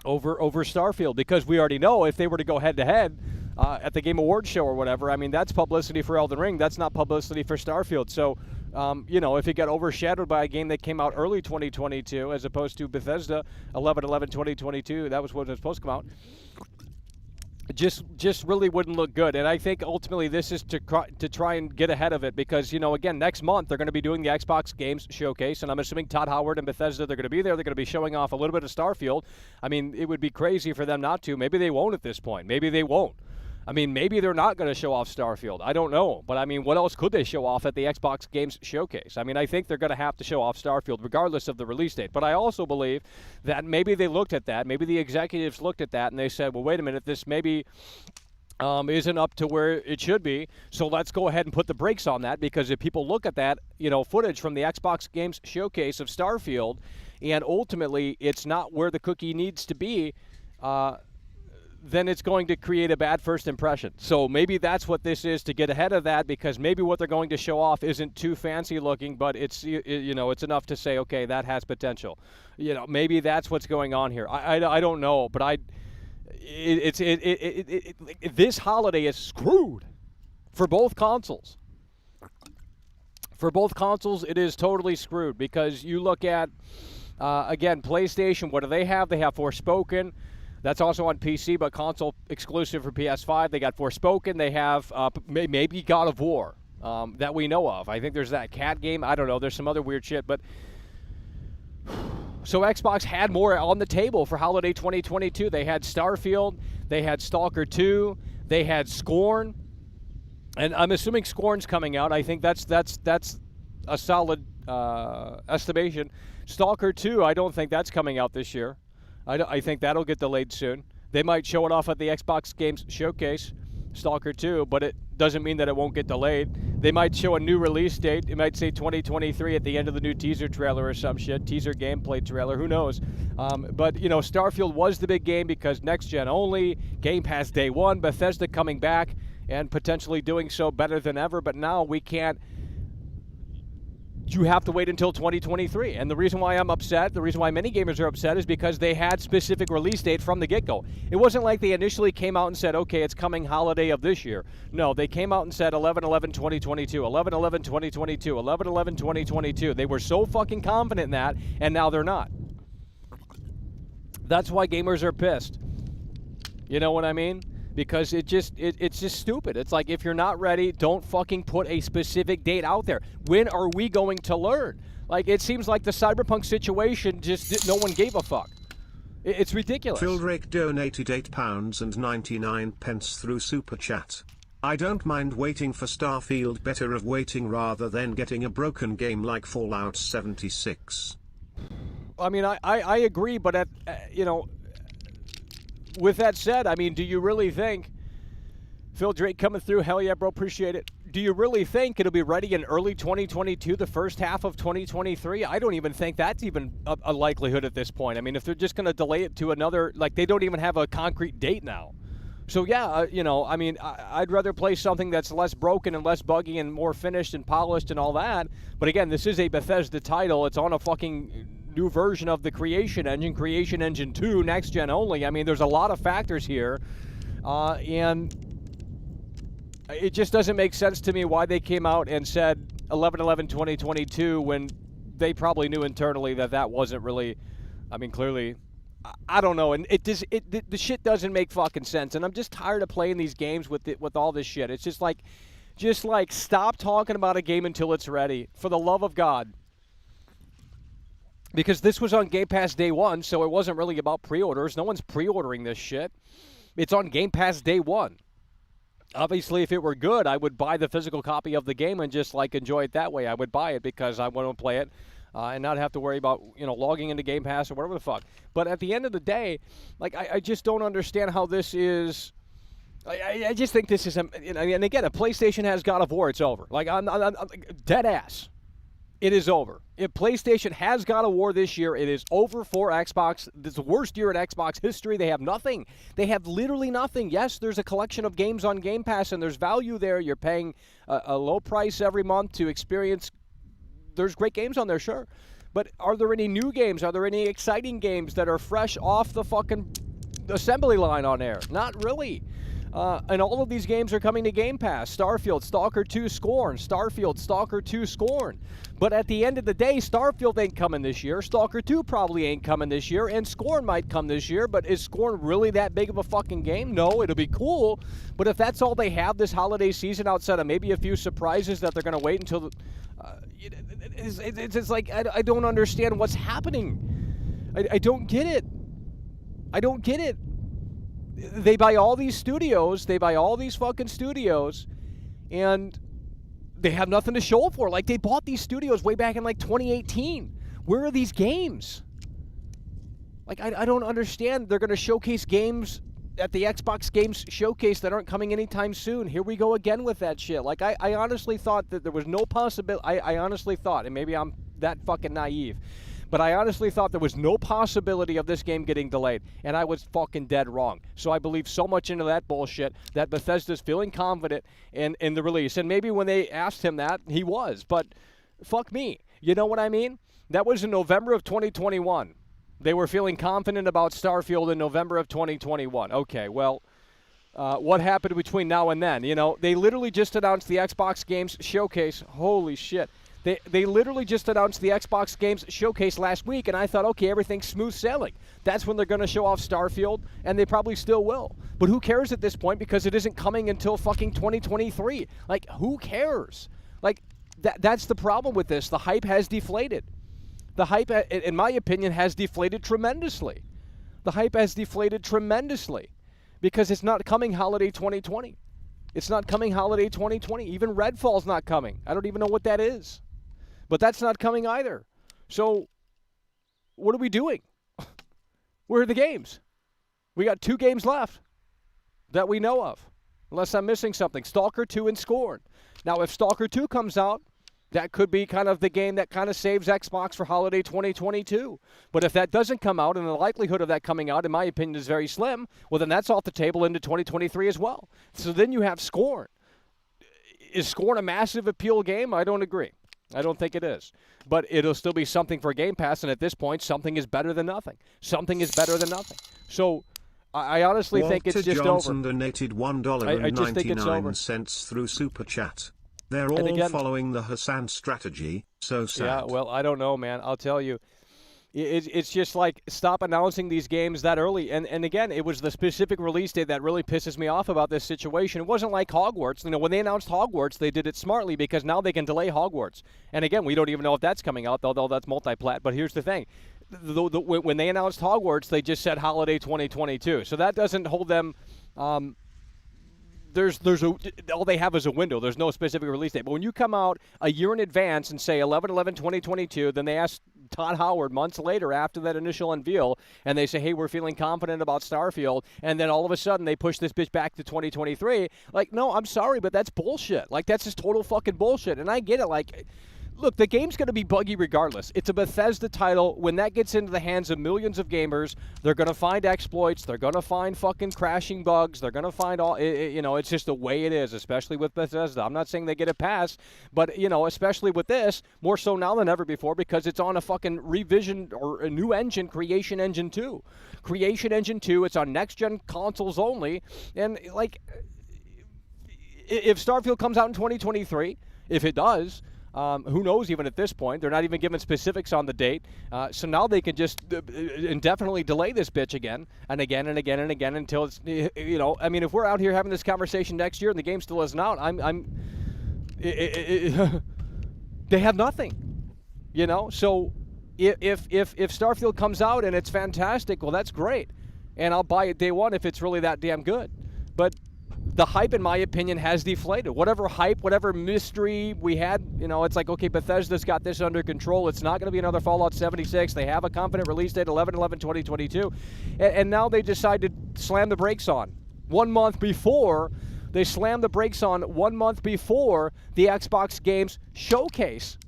Speaker 7: Starfield, because we already know if they were to go head-to-head at the Game Awards show or whatever, I mean, that's publicity for Elden Ring. That's not publicity for Starfield. So if it got overshadowed by a game that came out early 2022 as opposed to Bethesda 11/11/2022, that was when it was supposed to come out, just really wouldn't look good. And I think ultimately this is to try and get ahead of it because, again, next month they're going to be doing the Xbox Games Showcase, and I'm assuming Todd Howard and Bethesda, they're going to be there. They're going to be showing off a little bit of Starfield. I mean, it would be crazy for them not to. Maybe they won't at this point. Maybe they won't. I mean, maybe they're not going to show off Starfield. I don't know. But, I mean, what else could they show off at the Xbox Games Showcase? I mean, I think they're going to have to show off Starfield regardless of the release date. But I also believe that maybe they looked at that. Maybe the executives looked at that and they said, well, wait a minute, this maybe isn't up to where it should be. So let's go ahead and put the brakes on that because if people look at that, footage from the Xbox Games Showcase of Starfield and ultimately it's not where the cookie needs to be, then it's going to create a bad first impression. So maybe that's what this is to get ahead of that because maybe what they're going to show off isn't too fancy looking, but it's enough to say, okay, that has potential. Maybe that's what's going on here. I don't know, but this holiday is screwed for both consoles. For both consoles, it is totally screwed because you look at, again, PlayStation, what do they have? They have Forspoken. That's also on PC, but console exclusive for PS5. They got Forspoken. They have maybe God of War that we know of. I think there's that cat game. I don't know. There's some other weird shit. But so Xbox had more on the table for holiday 2022. They had Starfield. They had Stalker 2. They had Scorn. And I'm assuming Scorn's coming out. I think that's a solid estimation. Stalker 2, I don't think that's coming out this year. I think that'll get delayed soon. They might show it off at the Xbox Games Showcase, Stalker 2, but it doesn't mean that it won't get delayed. They might show a new release date. It might say 2023 at the end of the new teaser trailer or some shit, teaser gameplay trailer, who knows. But, Starfield was the big game because next-gen only, Game Pass day one, Bethesda coming back and potentially doing so better than ever, but now we can't. You have to wait until 2023. And the reason why I'm upset, the reason why many gamers are upset is because they had specific release date from the get-go. It wasn't like they initially came out and said, okay, it's coming holiday of this year. No, they came out and said 11/11/2022, 11/11/2022, 11/11/2022. They were so fucking confident in that, and now they're not. That's why gamers are pissed. You know what I mean? Because it's just stupid. It's like, if you're not ready, don't fucking put a specific date out there. When are we going to learn? Like, it seems like the Cyberpunk situation, just no one gave a fuck. It's ridiculous.
Speaker 8: Phildrake donated £8.99 through Super Chat. I don't mind waiting for Starfield, better of waiting rather than getting a broken game like Fallout 76.
Speaker 7: I mean, I agree, but with that said, I mean, do you really think, Phil Drake coming through, hell yeah, bro, appreciate it. Do you really think it'll be ready in early 2022, the first half of 2023? I don't even think that's even a likelihood at this point. I mean, if they're just going to delay it to another, like, they don't even have a concrete date now. So, yeah, I mean, I'd rather play something that's less broken and less buggy and more finished and polished and all that. But again, this is a Bethesda title. It's on a fucking new version of the Creation Engine 2, next gen only. I mean, there's a lot of factors here, and it just doesn't make sense to me why they came out and said 11/11/2022 when they probably knew internally that wasn't really. I mean, clearly, I don't know, and the shit doesn't make fucking sense, and I'm just tired of playing these games with all this shit. It's just like stop talking about a game until it's ready, for the love of God. Because this was on Game Pass day one, so it wasn't really about pre-orders. No one's pre-ordering this shit. It's on Game Pass day one. Obviously, if it were good, I would buy the physical copy of the game and just, like, enjoy it that way. I would buy it because I want to play it and not have to worry about, logging into Game Pass or whatever the fuck. But at the end of the day, like, I just don't understand how this is. I just think this is, and again, if PlayStation has God of War, it's over. Like, I'm dead ass. It is over. If PlayStation has God of War this year, it is over for Xbox. This is the worst year in Xbox history. They have nothing. They have literally nothing. Yes, there's a collection of games on Game Pass, and there's value there. You're paying a low price every month to experience. There's great games on there, sure. But are there any new games? Are there any exciting games that are fresh off the fucking assembly line on air? Not really. And all of these games are coming to Game Pass. Starfield, Stalker 2, Scorn. Starfield, Stalker 2, Scorn. But at the end of the day, Starfield ain't coming this year. Stalker 2 probably ain't coming this year. And Scorn might come this year. But is Scorn really that big of a fucking game? No, it'll be cool. But if that's all they have this holiday season outside of maybe a few surprises that they're going to wait until... it's like, I don't understand what's happening. I don't get it. I don't get it. They buy all these studios, they buy all these fucking studios, and they have nothing to show for. Like, they bought these studios way back in, like, 2018. Where are these games? Like, I don't understand. They're going to showcase games at the Xbox Games Showcase that aren't coming anytime soon. Here we go again with that shit. Like, I honestly thought that there was no possibility. I honestly thought, and maybe I'm that fucking naive, but I honestly thought there was no possibility of this game getting delayed, and I was fucking dead wrong. So I believe so much into that bullshit that Bethesda's feeling confident in the release. And maybe when they asked him that, he was, but fuck me. You know what I mean? That was in November of 2021. They were feeling confident about Starfield in November of 2021. Okay, well, what happened between now and then? You know, they literally just announced the Xbox Games Showcase. Holy shit. They literally just announced the Xbox Games Showcase last week, and I thought, okay, everything's smooth sailing. That's when they're going to show off Starfield, and they probably still will. But who cares at this point, because it isn't coming until fucking 2023. Like, who cares? Like, that's the problem with this. The hype has deflated. The hype, in my opinion, has deflated tremendously. The hype has deflated tremendously because it's not coming holiday 2020. It's not coming holiday 2020. Even Redfall's not coming. I don't even know what that is. But that's not coming either. So what are we doing? Where are the games? We got 2 games left that we know of, unless I'm missing something. Stalker 2 and Scorn. Now, if Stalker 2 comes out, that could be kind of the game that kind of saves Xbox for holiday 2022. But if that doesn't come out, and the likelihood of that coming out, in my opinion, is very slim, well, then that's off the table into 2023 as well. So then you have Scorn. Is Scorn a massive appeal game? I don't agree. I don't think it is. But it'll still be something for Game Pass, and at this point, something is better than nothing. Something is better than nothing. So I honestly think it's just
Speaker 8: Johnson
Speaker 7: over.
Speaker 8: donated
Speaker 7: I just think it's over.
Speaker 8: $1.99 through Super Chat. They're all following the Hassan strategy, so sad.
Speaker 7: Yeah, well, I don't know, man. I'll tell you. It's just like, stop announcing these games that early. And again, it was the specific release date that really pisses me off about this situation. It wasn't like Hogwarts. You know, when they announced Hogwarts, they did it smartly because now they can delay Hogwarts. And again, we don't even know if that's coming out, although that's multi-plat. But here's the thing. When they announced Hogwarts, they just said holiday 2022. So that doesn't hold them... all they have is a window. There's no specific release date. But when you come out a year in advance and say 11/11/2022, then they ask Todd Howard months later after that initial unveil, and they say, hey, we're feeling confident about Starfield, and then all of a sudden they push this bitch back to 2023. Like, no, I'm sorry, but that's bullshit. Like, that's just total fucking bullshit. And I get it. Like, look, the game's going to be buggy regardless. It's a Bethesda title. When that gets into the hands of millions of gamers, they're going to find exploits. They're going to find fucking crashing bugs. They're going to find all, you know, it's just the way it is, especially with Bethesda. I'm not saying they get a pass, but, you know, especially with this, more so now than ever before, because it's on a fucking revision or a new engine, Creation Engine 2. Creation Engine 2, it's on next-gen consoles only. And, like, if Starfield comes out in 2023, if it does... who knows even at this point? They're not even giving specifics on the date. So now they can just indefinitely delay this bitch again and again and again and again until it's, you know, I mean, if we're out here having this conversation next year and the game still isn't out, they have nothing, you know? So if Starfield comes out and it's fantastic, well, that's great. And I'll buy it day one if it's really that damn good. But the hype, in my opinion, has deflated. Whatever hype, whatever mystery we had, you know, it's like, okay, Bethesda's got this under control. It's not going to be another Fallout 76. They have a confident release date, 11/11/2022. And now they decide to slam the brakes on. 1 month before, they slammed the brakes on 1 month before the Xbox Games Showcase.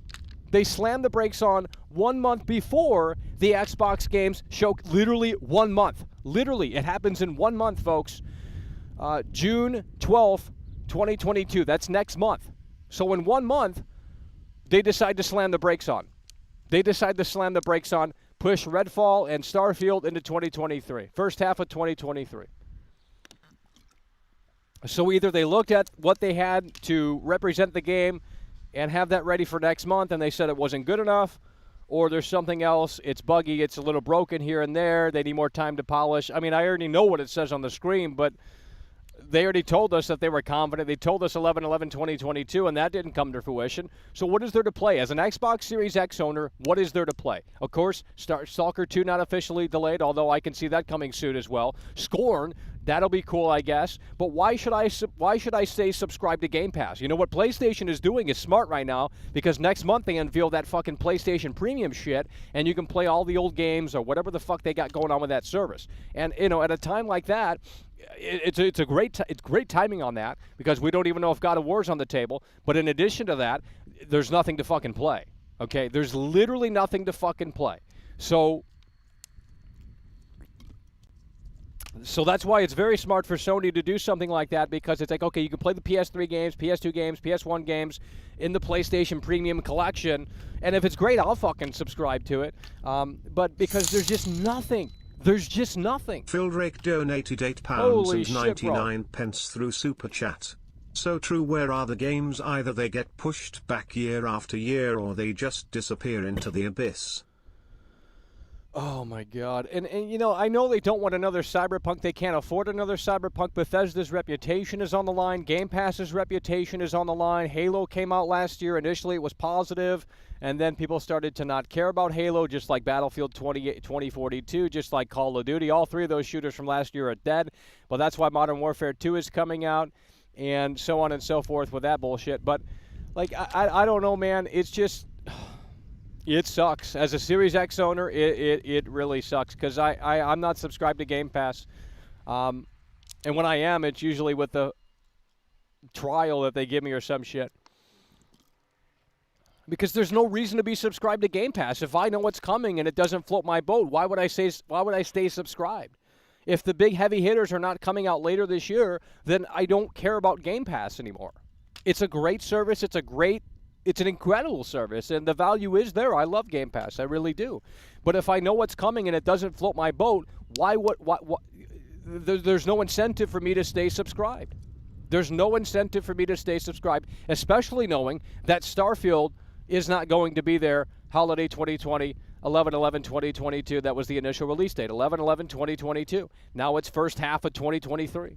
Speaker 7: They slammed the brakes on 1 month before the Xbox Games Show. Literally 1 month. Literally, it happens in 1 month, folks. June 12th, 2022. That's next month. So in 1 month, they decide to slam the brakes on. They decide to slam the brakes on, push Redfall and Starfield into 2023. First half of 2023. So either they looked at what they had to represent the game and have that ready for next month, and they said it wasn't good enough, or there's something else, it's buggy, it's a little broken here and there, they need more time to polish. I mean, I already know what it says on the screen, but they already told us that they were confident. They told us 11/11/2022, and that didn't come to fruition. So what is there to play? As an Xbox Series X owner, what is there to play? Of course, Stalker 2 not officially delayed, although I can see that coming soon as well. Scorn, that'll be cool, I guess. But why should I stay subscribed to Game Pass? You know what PlayStation is doing is smart right now, because next month they unveil that fucking PlayStation Premium shit, and you can play all the old games or whatever the fuck they got going on with that service. And at a time like that, it's great timing on that, because we don't even know if God of War's on the table. But in addition to that, there's nothing to fucking play. Okay, there's literally nothing to fucking play. So that's why it's very smart for Sony to do something like that, because it's like, okay, you can play the PS3 games, PS2 games, PS1 games in the PlayStation Premium collection, and if it's great, I'll fucking subscribe to it. But because there's just nothing. There's just nothing.
Speaker 8: Phildrake donated
Speaker 7: Holy shit,
Speaker 8: £8.99 through Super Chat. So true, where are the games? Either they get pushed back year after year, or they just disappear into the abyss.
Speaker 7: Oh my God. And you know, I know they don't want another Cyberpunk. They can't afford another Cyberpunk. Bethesda's reputation is on the line. Game Pass's reputation is on the line. Halo came out last year. Initially it was positive, and then people started to not care about Halo, just like Battlefield 2042, just like Call of Duty. All three of those shooters from last year are dead. But that's why Modern Warfare 2 is coming out, and so on and so forth with that bullshit. But like, I don't know, man. It's just... It sucks. As a Series X owner, it really sucks, because I'm not subscribed to Game Pass. And when I am, it's usually with the trial that they give me or some shit. Because there's no reason to be subscribed to Game Pass. If I know what's coming and it doesn't float my boat, why would I stay subscribed? If the big heavy hitters are not coming out later this year, then I don't care about Game Pass anymore. It's a great service. It's an incredible service, and the value is there. I love Game Pass. I really do. But if I know what's coming and it doesn't float my boat, there's no incentive for me to stay subscribed. There's no incentive for me to stay subscribed, especially knowing that Starfield is not going to be there holiday 2020, 11/11/2022. That was the initial release date, 11/11/2022. Now it's first half of 2023.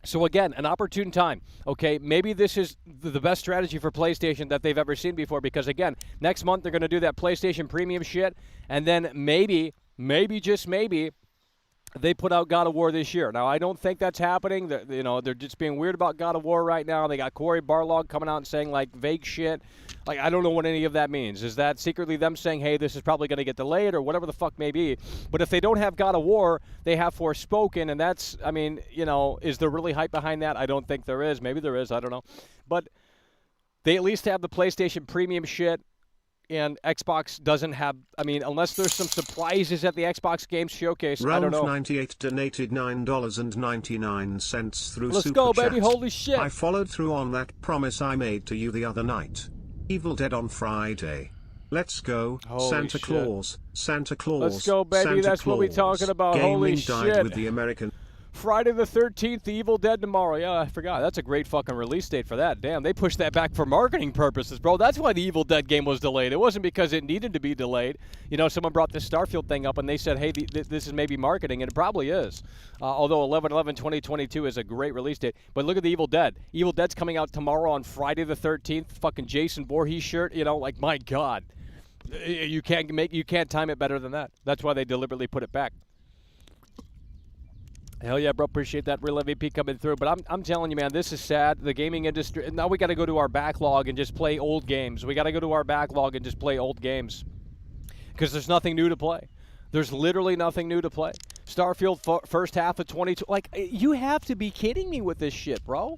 Speaker 7: So again, an opportune time. Okay, maybe this is the best strategy for PlayStation that they've ever seen before, because again, next month they're going to do that PlayStation Premium shit, and then maybe, just maybe, they put out God of War this year. Now, I don't think that's happening. They're just being weird about God of War right now. They got Cory Barlog coming out and saying, like, vague shit. Like, I don't know what any of that means. Is that secretly them saying, hey, this is probably going to get delayed, or whatever the fuck may be? But if they don't have God of War, they have Forspoken, and that's, I mean, is there really hype behind that? I don't think there is. Maybe there is. I don't know. But they at least have the PlayStation Premium shit. And Xbox doesn't have, I mean, unless there's some surprises at the Xbox Games Showcase, I don't know.
Speaker 8: Round98 donated $9.99 through
Speaker 7: Let's
Speaker 8: Super
Speaker 7: go,
Speaker 8: Chat.
Speaker 7: baby, holy shit.
Speaker 8: I followed through on that promise I made to you the other night. Evil Dead on Friday. Let's go,
Speaker 7: Holy
Speaker 8: Santa
Speaker 7: shit.
Speaker 8: Claus, Santa Claus.
Speaker 7: Let's go, baby,
Speaker 8: Santa
Speaker 7: that's what we
Speaker 8: Claus.
Speaker 7: talking about.
Speaker 8: Gaming
Speaker 7: Holy
Speaker 8: died
Speaker 7: shit.
Speaker 8: with the American.
Speaker 7: Friday the 13th, The Evil Dead tomorrow. Yeah, I forgot. That's a great fucking release date for that. Damn, they pushed that back for marketing purposes, bro. That's why the Evil Dead game was delayed. It wasn't because it needed to be delayed. Someone brought this Starfield thing up, and they said, hey, this is maybe marketing, and it probably is. Although 11/11/2022 is a great release date. But look at the Evil Dead. Evil Dead's coming out tomorrow on Friday the 13th. Fucking Jason Voorhees shirt. Like, my God. You can't time it better than that. That's why they deliberately put it back. Hell yeah, bro. Appreciate that real MVP coming through. But I'm telling you, man, this is sad. The gaming industry, now we got to go to our backlog and just play old games. We got to go to our backlog and just play old games, because there's nothing new to play. There's literally nothing new to play. Starfield first half of 22. Like, you have to be kidding me with this shit, bro.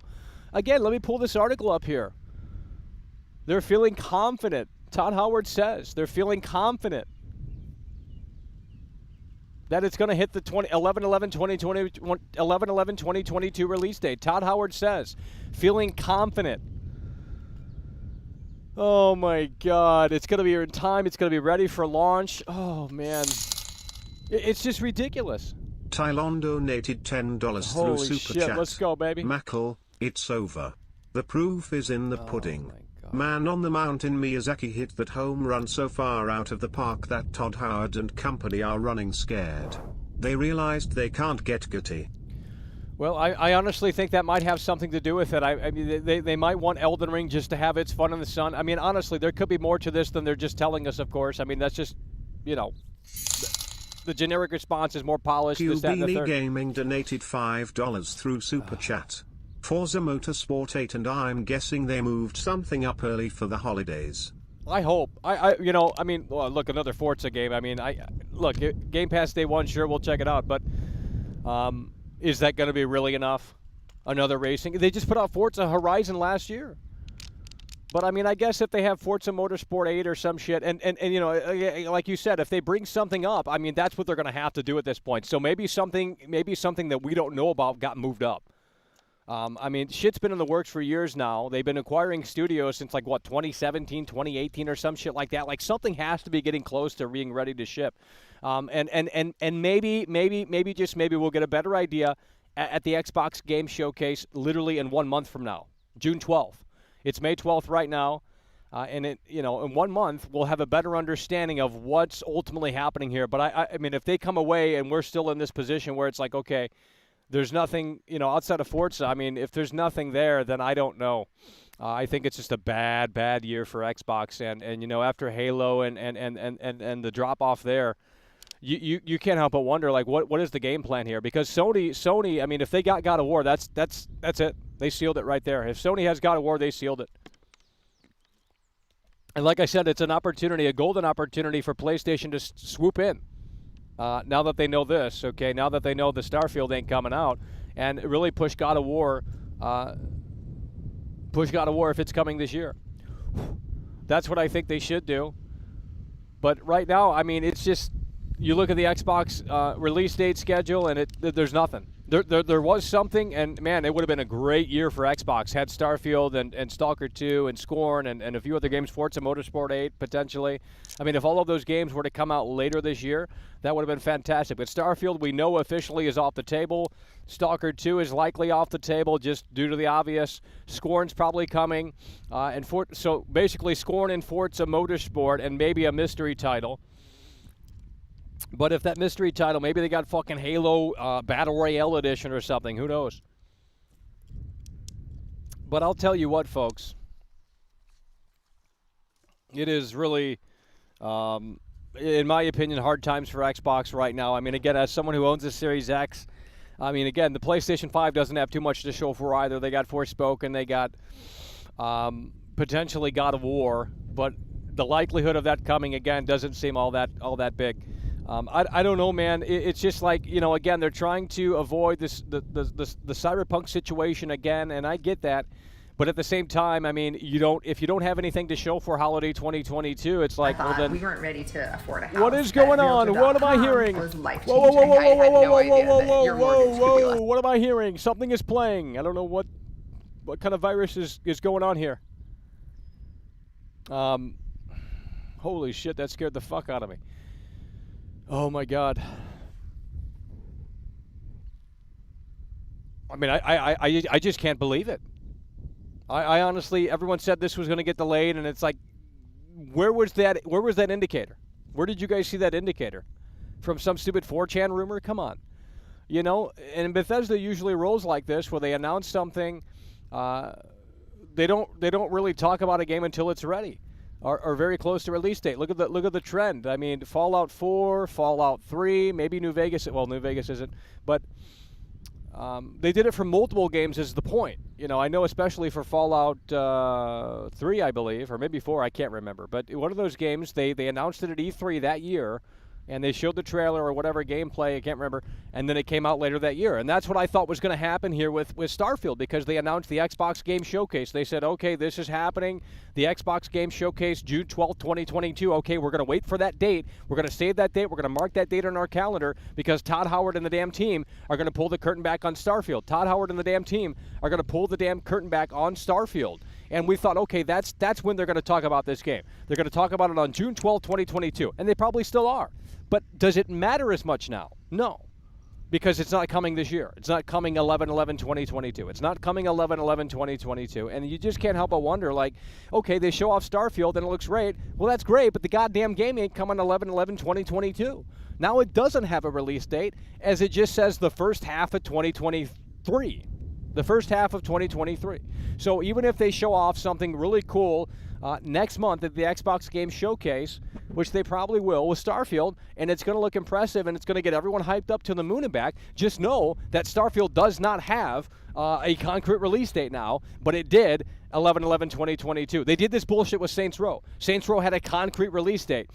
Speaker 7: Again, let me pull this article up here. They're feeling confident. Todd Howard says they're feeling confident that it's going to hit the 11/11/2022 release date. Todd Howard says, feeling confident. Oh my God, it's going to be here in time. It's going to be ready for launch. Oh man, it's just ridiculous.
Speaker 8: Tylon donated $10 through
Speaker 7: Holy
Speaker 8: Super
Speaker 7: shit,
Speaker 8: Chat.
Speaker 7: let's go, baby.
Speaker 8: Mackle, it's over. The proof is in the pudding.
Speaker 7: my God.
Speaker 8: Man on the mountain Miyazaki hit that home run so far out of the park that Todd Howard and company are running scared. They realized they can't get Gutty.
Speaker 7: Well, I honestly think that might have something to do with it. I mean, they might want Elden Ring just to have its fun in the sun. I mean, honestly, there could be more to this than they're just telling us, of course. I mean, that's just, you know, the generic response is more polished. This, that, and the
Speaker 8: QBini
Speaker 7: third.
Speaker 8: Gaming donated $5 through Super Chat. Forza Motorsport 8, and I'm guessing they moved something up early for the holidays.
Speaker 7: I hope. I mean, well, look, another Forza game. I mean, look, Game Pass Day 1, sure, we'll check it out, but is that going to be really enough? Another racing? They just put out Forza Horizon last year. But, I mean, I guess if they have Forza Motorsport 8 or some shit, and you know, like you said, if they bring something up, I mean, that's what they're going to have to do at this point. So maybe something that we don't know about got moved up. I mean, shit's been in the works for years now. They've been acquiring studios since, like, what, 2017, 2018 or some shit like that. Like, something has to be getting close to being ready to ship. And maybe, just maybe we'll get a better idea at the Xbox Game Showcase literally in 1 month from now, June 12th. It's May 12th right now. And, in 1 month, we'll have a better understanding of what's ultimately happening here. But, I mean, if they come away and we're still in this position where it's like, okay, there's nothing, outside of Forza. I mean, if there's nothing there, then I don't know. I think it's just a bad year for Xbox. And after Halo and the drop-off there, you can't help but wonder, like, what is the game plan here? Because Sony, I mean, if they got God of War, that's it. They sealed it right there. If Sony has God of War, they sealed it. And like I said, it's an opportunity, a golden opportunity for PlayStation to swoop in. Now that they know this, okay, now that they know the Starfield ain't coming out, and really push God of War if it's coming this year. That's what I think they should do. But right now, I mean, it's just, you look at the Xbox release date schedule, and there's nothing. There was something, and man, it would have been a great year for Xbox. Had Starfield and Stalker 2 and Scorn and a few other games, Forza Motorsport 8 potentially. I mean, if all of those games were to come out later this year, that would have been fantastic. But Starfield, we know officially is off the table. Stalker 2 is likely off the table just due to the obvious. Scorn's probably coming. So basically Scorn and Forza Motorsport and maybe a mystery title. But if that mystery title, maybe they got fucking Halo Battle Royale Edition or something. Who knows? But I'll tell you what, folks. It is really, in my opinion, hard times for Xbox right now. I mean, again, as someone who owns a Series X, I mean, again, the PlayStation 5 doesn't have too much to show for either. They got Forspoken. They got potentially God of War. But the likelihood of that coming, again, doesn't seem all that big. I don't know, man. It's just like, again, they're trying to avoid the cyberpunk situation again, and I get that. But at the same time, I mean, if you don't have anything to show for holiday 2022, it's like, well, then
Speaker 1: we weren't ready to afford a house.
Speaker 7: What is going on? What am I hearing?
Speaker 1: Was life-changing.
Speaker 7: Whoa! What am I hearing? Something is playing. I don't know what kind of virus is going on here. Holy shit! That scared the fuck out of me. Oh my God. I mean, I just can't believe it. I honestly, everyone said this was going to get delayed, and it's like, where was that indicator? Where did you guys see that indicator? From some stupid 4chan rumor? Come on. And Bethesda usually rolls like this, where they announce something, they don't really talk about a game until it's ready. Or very close to release date. Look at the trend. I mean, Fallout 4, Fallout 3, maybe New Vegas. Well, New Vegas isn't, but they did it for multiple games. Is the point? I know especially for Fallout 3, I believe, or maybe 4. I can't remember. But one of those games, they announced it at E3 that year, and they showed the trailer or whatever gameplay, I can't remember, and then it came out later that year. And that's what I thought was going to happen here with Starfield, because they announced the Xbox Game Showcase. They said, okay, this is happening, the Xbox Game Showcase, June 12th, 2022. Okay, we're going to wait for that date. We're going to save that date. We're going to mark that date on our calendar, because Todd Howard and the damn team are going to pull the curtain back on Starfield. Todd Howard and the damn team are going to pull the damn curtain back on Starfield. And we thought, okay, that's when they're going to talk about this game. They're going to talk about it on June 12th, 2022. And they probably still are. But does it matter as much now? No. because it's not coming this year. It's not coming 11/11/2022. It's not coming 11/11/2022. And you just can't help but wonder, like, okay, they show off Starfield and it looks great. Well, that's great, but the goddamn game ain't coming 11/11/2022. Now it doesn't have a release date, as it just says the first half of 2023. The first half of 2023. So even if they show off something really cool next month at the Xbox Game Showcase, which they probably will with Starfield, and it's going to look impressive and it's going to get everyone hyped up to the moon and back, just know that Starfield does not have a concrete release date now, but it did 11/11/2022. They did this bullshit with Saints Row. Saints Row had a concrete release date.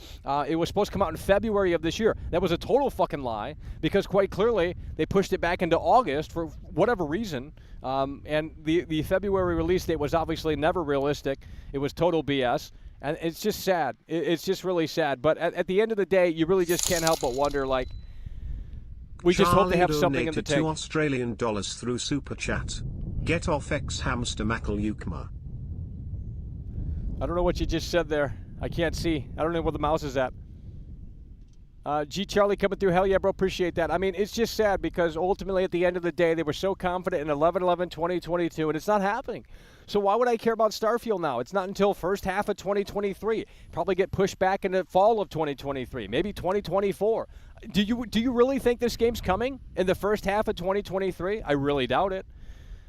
Speaker 7: It was supposed to come out in February of this year. That was a total fucking lie, because quite clearly they pushed it back into August for whatever reason. And the February release date was obviously never realistic. It was total BS. And it's just sad. It's just really sad. But at the end of the day, you really just can't help but wonder, like, we just hope they have something in the tank.
Speaker 8: $2 Australian through Super Chat. Get off X-Hamster Makalukma.
Speaker 7: I don't know what you just said there. I can't see. I don't know where the mouse is at. G. Charlie coming through. Hell yeah, bro. Appreciate that. I mean, it's just sad because ultimately at the end of the day, they were so confident in 11/11/2022, and it's not happening. So why would I care about Starfield now? It's not until first half of 2023. Probably get pushed back into fall of 2023, maybe 2024. Do you really think this game's coming in the first half of 2023? I really doubt it.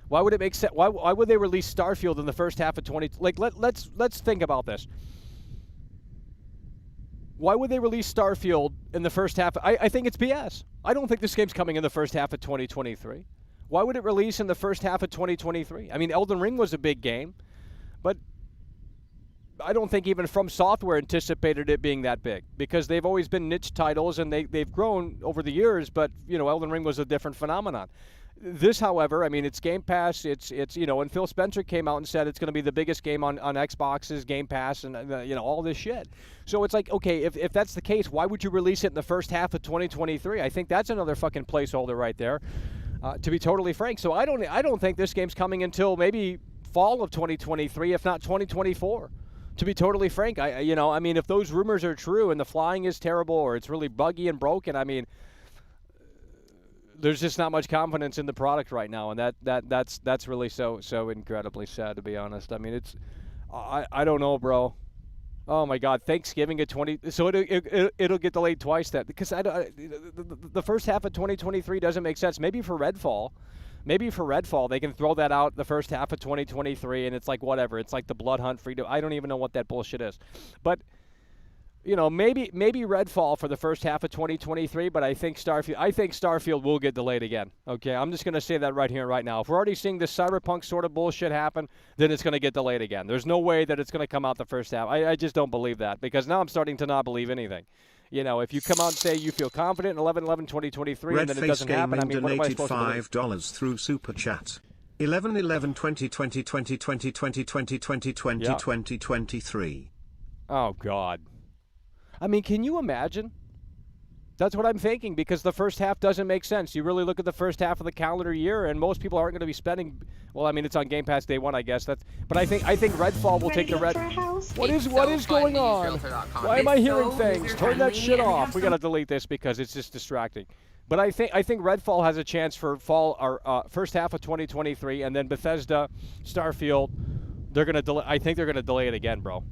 Speaker 7: Why would it make sense? Why would they release Starfield in the first half of 20? Like let's think about this. Why would they release Starfield in the first half? I think it's BS. I don't think this game's coming in the first half of 2023. Why would it release in the first half of 2023? I mean, Elden Ring was a big game, but I don't think even From Software anticipated it being that big, because they've always been niche titles and they've grown over the years, but, you know, Elden Ring was a different phenomenon. This, however, I mean, it's Game Pass. It's you know, and Phil Spencer came out and said it's going to be the biggest game on Xbox's Game Pass and, you know, all this shit. So it's like, okay, if that's the case, why would you release it in the first half of 2023? I think that's another fucking placeholder right there, to be totally frank. So I don't think this game's coming until maybe fall of 2023, if not 2024. To be totally frank, I mean, if those rumors are true and the flying is terrible or it's really buggy and broken, I mean, there's just not much confidence in the product right now, and that's really so incredibly sad, to be honest. I mean, it's I don't know, bro. Oh my God, Thanksgiving at 20, so it'll get delayed twice, that because the first half of 2023 doesn't make sense. Maybe for Redfall they can throw that out the first half of 2023, and it's like whatever. It's like the Blood Hunt Freedom. I don't even know what that bullshit is, but. You know, maybe Redfall for the first half of 2023, but I think Starfield will get delayed again. Okay, I'm just going to say that right here and right now. If we're already seeing this cyberpunk sort of bullshit happen, then it's going to get delayed again. There's no way that it's going to come out the first half. I just don't believe that, because now I'm starting to not believe anything. You know, if you come out and say you feel confident in 11/11/2023 and then it doesn't happen, I mean, what am I supposed to believe?
Speaker 8: $5 through Super Chat. 11/11/2020/2020/2020/2023.
Speaker 7: Oh, God. I mean, can you imagine? That's what I'm thinking, because the first half doesn't make sense. You really look at the first half of the calendar year, and most people aren't going to be spending. Well, I mean, it's on Game Pass day one, I guess. But I think Redfall will take the red. What is going on? Why am I hearing things? Turn that shit off. We got to delete this because it's just distracting. But I think Redfall has a chance for fall or first half of 2023, and then Bethesda, Starfield, they're going to delay. I think they're going to delay it again, bro.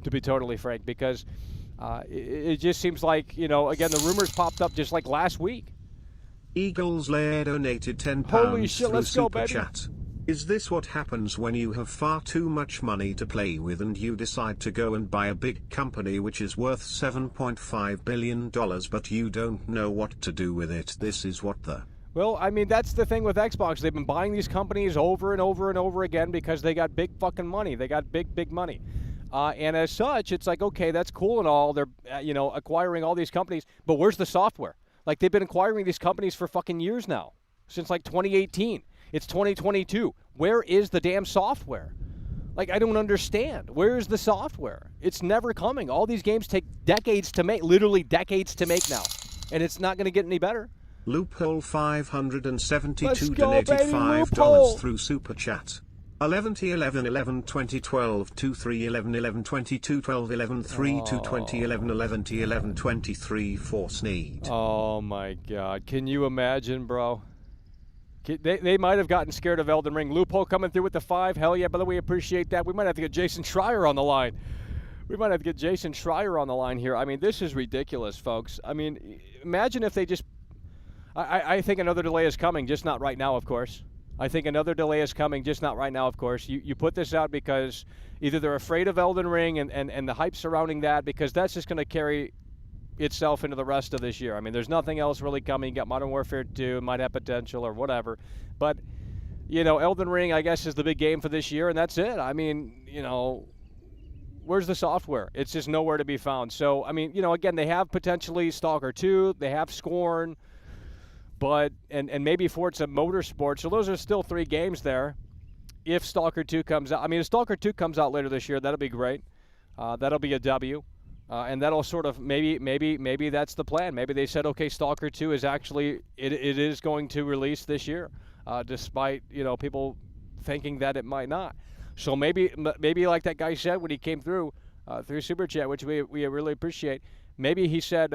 Speaker 7: To be totally frank, because. It just seems like, you know, again, the rumors popped up just like last week.
Speaker 8: Eagles Lair donated £10
Speaker 7: Holy shit,
Speaker 8: through
Speaker 7: let's go,
Speaker 8: Super
Speaker 7: baby.
Speaker 8: Chat. Is this what happens when you have far too much money to play with and you decide to go and buy a big company which is worth $7.5 billion, but you don't know what to do with it? This is what the...
Speaker 7: Well, I mean, that's the thing with Xbox. They've been buying these companies over and over and over again because they got big fucking money. They got big money. And as such, it's like, okay, that's cool and all. They're, you know, acquiring all these companies, but where's the software? Like, they've been acquiring these companies for fucking years now, since like 2018. It's 2022. Where is the damn software? Like, I don't understand. Where is the software? It's never coming. All these games take decades to make, literally decades to make now, and it's not going to get any better.
Speaker 8: Loophole 572
Speaker 7: Let's go,
Speaker 8: donated
Speaker 7: baby,
Speaker 8: $5
Speaker 7: Loophole.
Speaker 8: through Super Chat. 11 11 11 20 12 2 3 11 11 22 12 11 3 2 20 11 11 11 23 4 Sneed.
Speaker 7: Oh my God! Can you imagine, bro? They might have gotten scared of Elden Ring. Loophole coming through with the 5. Hell yeah, brother, we appreciate that. We might have to get Jason Schreier on the line. Here. I mean, this is ridiculous, folks. I mean, imagine if they just... I think another delay is coming, just not right now, of course. You put this out because either they're afraid of Elden Ring and the hype surrounding that, because that's just going to carry itself into the rest of this year. I mean, there's nothing else really coming. You got Modern Warfare 2, might have potential or whatever. But, Elden Ring, I guess, is the big game for this year, and that's it. I mean, where's the software? It's just nowhere to be found. So, I mean, again, they have potentially Stalker 2, they have Scorn, but, and maybe Forza Motorsport. So those are still 3 games there. If Stalker 2 comes out, if Stalker 2 comes out later this year, that'll be great. That'll be a W. And that'll sort of, maybe that's the plan. Maybe they said, okay, Stalker 2 is actually, it is going to release this year, despite, people thinking that it might not. So maybe like that guy said when he came through Super Chat, which we really appreciate, maybe he said,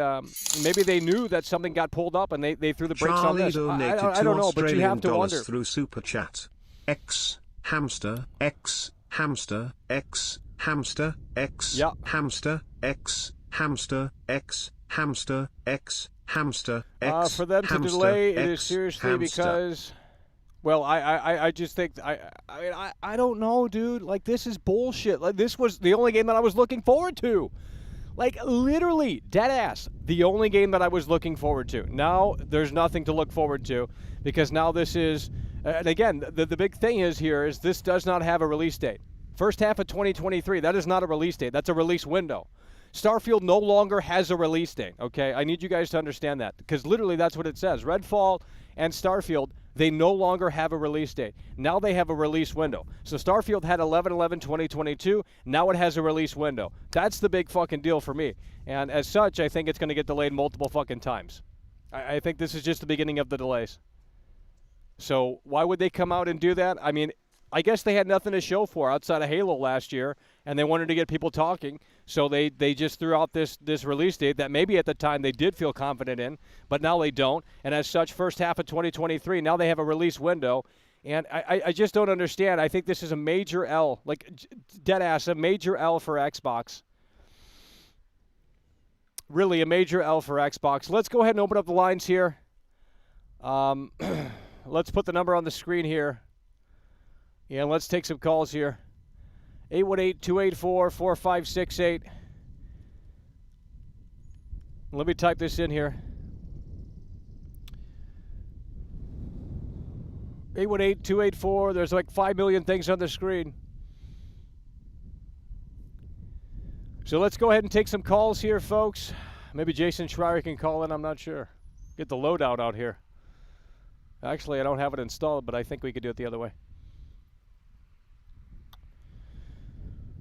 Speaker 7: maybe they knew that something got pulled up and they threw the brakes on this. I don't know, but you have to wonder.
Speaker 8: Through Super Chat. X hamster X hamster X hamster X
Speaker 7: yeah.
Speaker 8: hamster X hamster X hamster X hamster X.
Speaker 7: For them to
Speaker 8: hamster,
Speaker 7: delay it
Speaker 8: X,
Speaker 7: is seriously
Speaker 8: hamster.
Speaker 7: because, well, I just think I don't know, dude. Like, this is bullshit. Like, this was the only game that I was looking forward to. Like, literally, dead ass, the only game that I was looking forward to. Now there's nothing to look forward to, because now this is, and again, the big thing is this does not have a release date. First half of 2023, that is not a release date. That's a release window. Starfield no longer has a release date, okay? I need you guys to understand that, because literally that's what it says. Redfall and Starfield, they no longer have a release date. Now they have a release window. So Starfield had 11/11/2022. Now it has a release window. That's the big fucking deal for me. And as such, I think it's going to get delayed multiple fucking times. I think this is just the beginning of the delays. So why would they come out and do that? I mean, I guess they had nothing to show for outside of Halo last year, and they wanted to get people talking, so they just threw out this release date that maybe at the time they did feel confident in, but now they don't. And as such, first half of 2023, now they have a release window, and I just don't understand. I think this is a major L, like dead ass, a major L for Xbox. Really, a major L for Xbox. Let's go ahead and open up the lines here. Let's put the number on the screen here. Yeah, let's take some calls here. 818-284-4568. Let me type this in here. 818-284. There's like 5 million things on the screen. So let's go ahead and take some calls here, folks. Maybe Jason Schreier can call in. I'm not sure. Get the loadout out here. Actually, I don't have it installed, but I think we could do it the other way.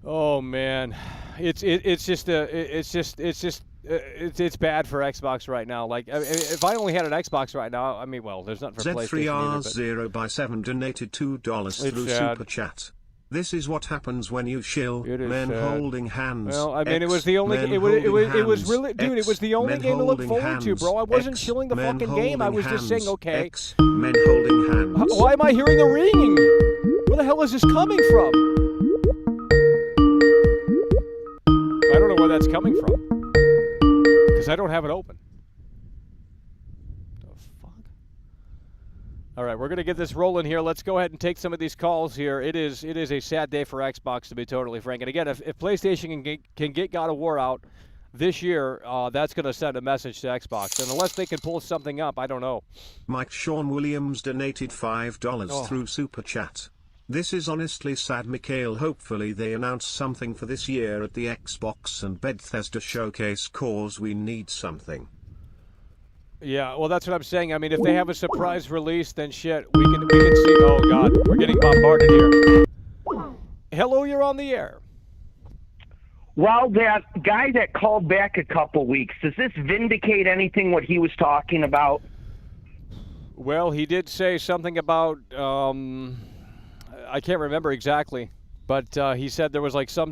Speaker 7: Oh man, it's bad for Xbox right now. Like, if I only had an Xbox right now, I mean, well, there's nothing for PlayStation either.
Speaker 8: Z3R0x7 donated $2 through Super Chat. This is what happens when you shill men holding hands.
Speaker 7: Well, I mean, it was the only. It was really, dude. It was the only game to look forward to, bro. I wasn't shilling the fucking game. I was just saying, okay.
Speaker 8: Men holding hands.
Speaker 7: Why am I hearing a ringing? Where the hell is this coming from? I don't know where that's coming from, because I don't have it open. The fuck? All right, we're going to get this rolling here. Let's go ahead and take some of these calls here. It is a sad day for Xbox, to be totally frank. And again, if PlayStation can get God of War out this year, that's going to send a message to Xbox. And unless they can pull something up, I don't know.
Speaker 8: Mike Sean Williams donated $5 through Super Chat. This is honestly sad, Mikhail. Hopefully they announce something for this year at the Xbox and Bethesda showcase, cause we need something.
Speaker 7: Yeah, well, that's what I'm saying. I mean, if they have a surprise release, then shit, we can see. Oh God, we're getting bombarded here. Hello, you're on the air.
Speaker 1: Well, that guy that called back a couple weeks, does this vindicate anything what he was talking about?
Speaker 7: Well, he did say something about I can't remember exactly, but he said there was like some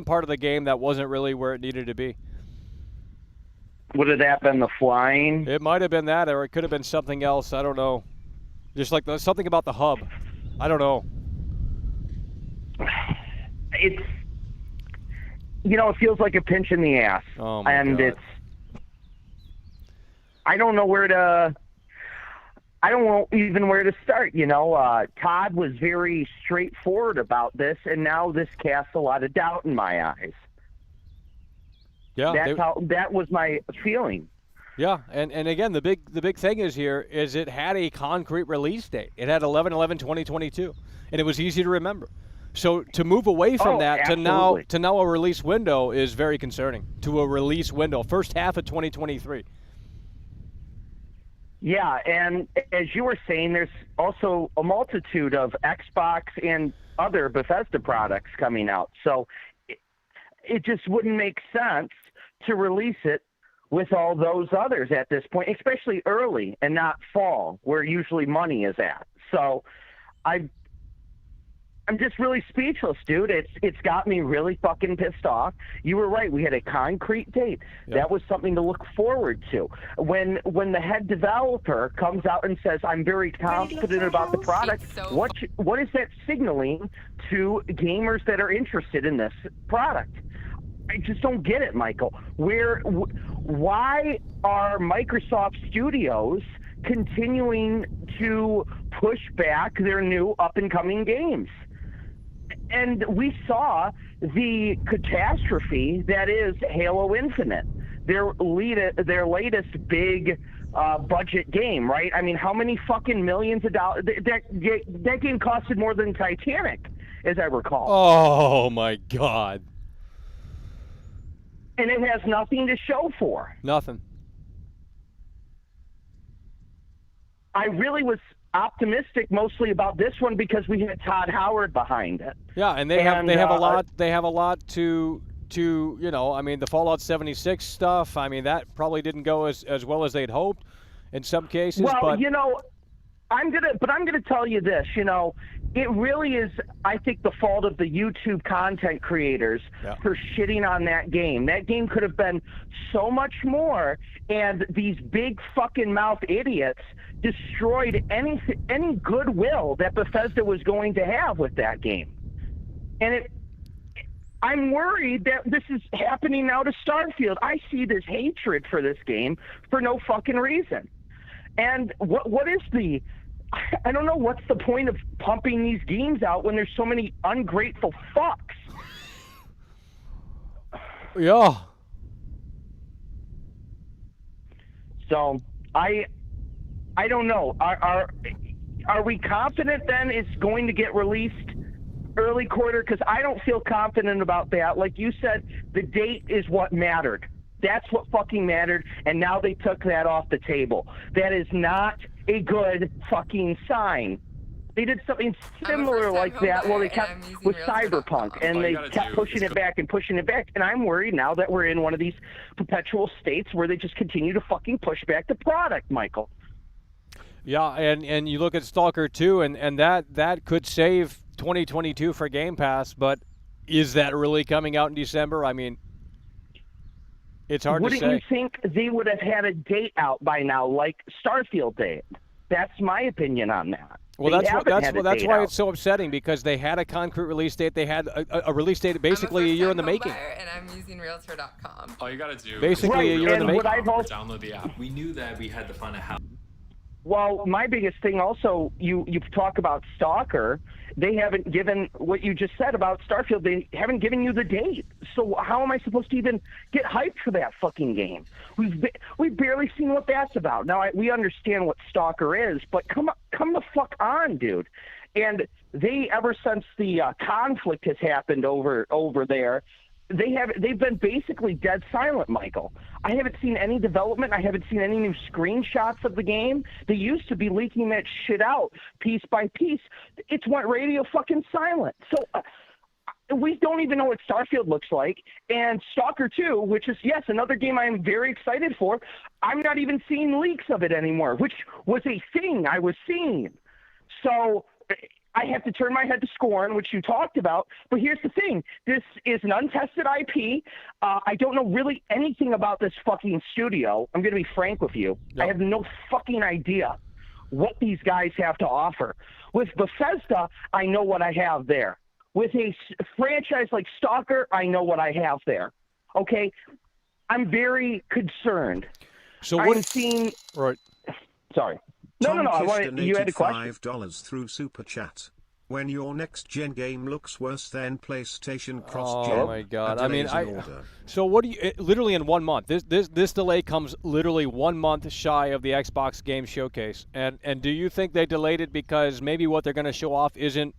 Speaker 7: part of the game that wasn't really where it needed to be.
Speaker 1: Would it have been the flying?
Speaker 7: It might have been that, or it could have been something else. I don't know. Just like something about the hub. I don't know.
Speaker 1: It's, it feels like a pinch in the ass.
Speaker 7: Oh my God.
Speaker 1: I don't know even where to start. Todd was very straightforward about this, and now this casts a lot of doubt in my eyes.
Speaker 7: Yeah,
Speaker 1: that was my feeling.
Speaker 7: Yeah, and again, the big thing is it had a concrete release date. It had 11/11/2022, and it was easy to remember. So to move away from that
Speaker 1: absolutely.
Speaker 7: to now a release window is very concerning. To a release window, first half of 2023.
Speaker 1: Yeah, and as you were saying, there's also a multitude of Xbox and other Bethesda products coming out. So it just wouldn't make sense to release it with all those others at this point, especially early and not fall, where usually money is at. So I'm just really speechless, dude. It's got me really fucking pissed off. You were right. We had a concrete date.
Speaker 7: Yeah.
Speaker 1: That was something to look forward to. When the head developer comes out and says, "I'm very confident about the product," what is that signaling to gamers that are interested in this product? I just don't get it, Michael. Why are Microsoft Studios continuing to push back their new up-and-coming games? And we saw the catastrophe that is Halo Infinite, their latest big budget game, right? I mean, how many fucking millions of dollars? That game costed more than Titanic, as I recall.
Speaker 7: Oh my God.
Speaker 1: And it has nothing to show for.
Speaker 7: Nothing.
Speaker 1: I really was optimistic mostly about this one because we had Todd Howard behind it.
Speaker 7: Yeah, and they have a lot to I mean, the Fallout 76 stuff, I mean, that probably didn't go as well as they'd hoped in some cases.
Speaker 1: Well,
Speaker 7: but
Speaker 1: I'm gonna tell you this, it really is, I think, the fault of the YouTube content creators for shitting on that game. That game could have been so much more, and these big fucking mouth idiots destroyed any goodwill that Bethesda was going to have with that game. And I'm worried that this is happening now to Starfield. I see this hatred for this game for no fucking reason. And what is I don't know what's the point of pumping these games out when there's so many ungrateful fucks.
Speaker 7: Yeah.
Speaker 1: So I don't know. Are we confident then it's going to get released early quarter? Because I don't feel confident about that. Like you said, the date is what mattered. That's what fucking mattered, and now they took that off the table. That is not a good fucking sign. They did something similar like that. Well, they kept with Cyberpunk, and they kept pushing it back and pushing it back. And I'm worried now that we're in one of these perpetual states where they just continue to fucking push back the product, Michael.
Speaker 7: Yeah, and you look at Stalker 2, and that could save 2022 for Game Pass, but is that really coming out in December? I mean, it's hard to say.
Speaker 1: Wouldn't you think they would have had a date out by now, like Starfield did? That's my opinion on that.
Speaker 7: Well, that's why it's so upsetting, because they had a concrete release date. They had a release date basically a year in the making.
Speaker 9: And I'm using Realtor.com.
Speaker 6: All you gotta do
Speaker 7: basically a year in the making.
Speaker 6: Download the app.
Speaker 10: We knew that we had to find a house.
Speaker 1: Well, my biggest thing also, you talk about Stalker. They haven't given what you just said about Starfield. They haven't given you the date. So how am I supposed to even get hyped for that fucking game? We've barely seen what that's about. Now, we understand what Stalker is, but come the fuck on, dude. And they, ever since the conflict has happened over there, they've been basically dead silent, Michael. I haven't seen any development. I haven't seen any new screenshots of the game. They used to be leaking that shit out piece by piece. It's went radio fucking silent. So we don't even know what Starfield looks like. And Stalker 2, which is, yes, another game I'm very excited for, I'm not even seeing leaks of it anymore, which was a thing I was seeing. So I have to turn my head to scorn, which you talked about. But here's the thing. This is an untested IP. I don't know really anything about this fucking studio. I'm going to be frank with you.
Speaker 7: Yep.
Speaker 1: I have no fucking idea what these guys have to offer. With Bethesda, I know what I have there. With a franchise like Stalker, I know what I have there. Okay? I'm very concerned.
Speaker 7: So
Speaker 1: I'm seeing...
Speaker 7: Right.
Speaker 1: Sorry. No. You had a question.
Speaker 8: $5 through Super Chat. When your next-gen game looks worse than PlayStation cross-gen.
Speaker 7: Oh my God! I mean,
Speaker 8: order.
Speaker 7: So what do you? Literally in 1 month. This delay comes literally 1 month shy of the Xbox Game Showcase. And do you think they delayed it because maybe what they're going to show off isn't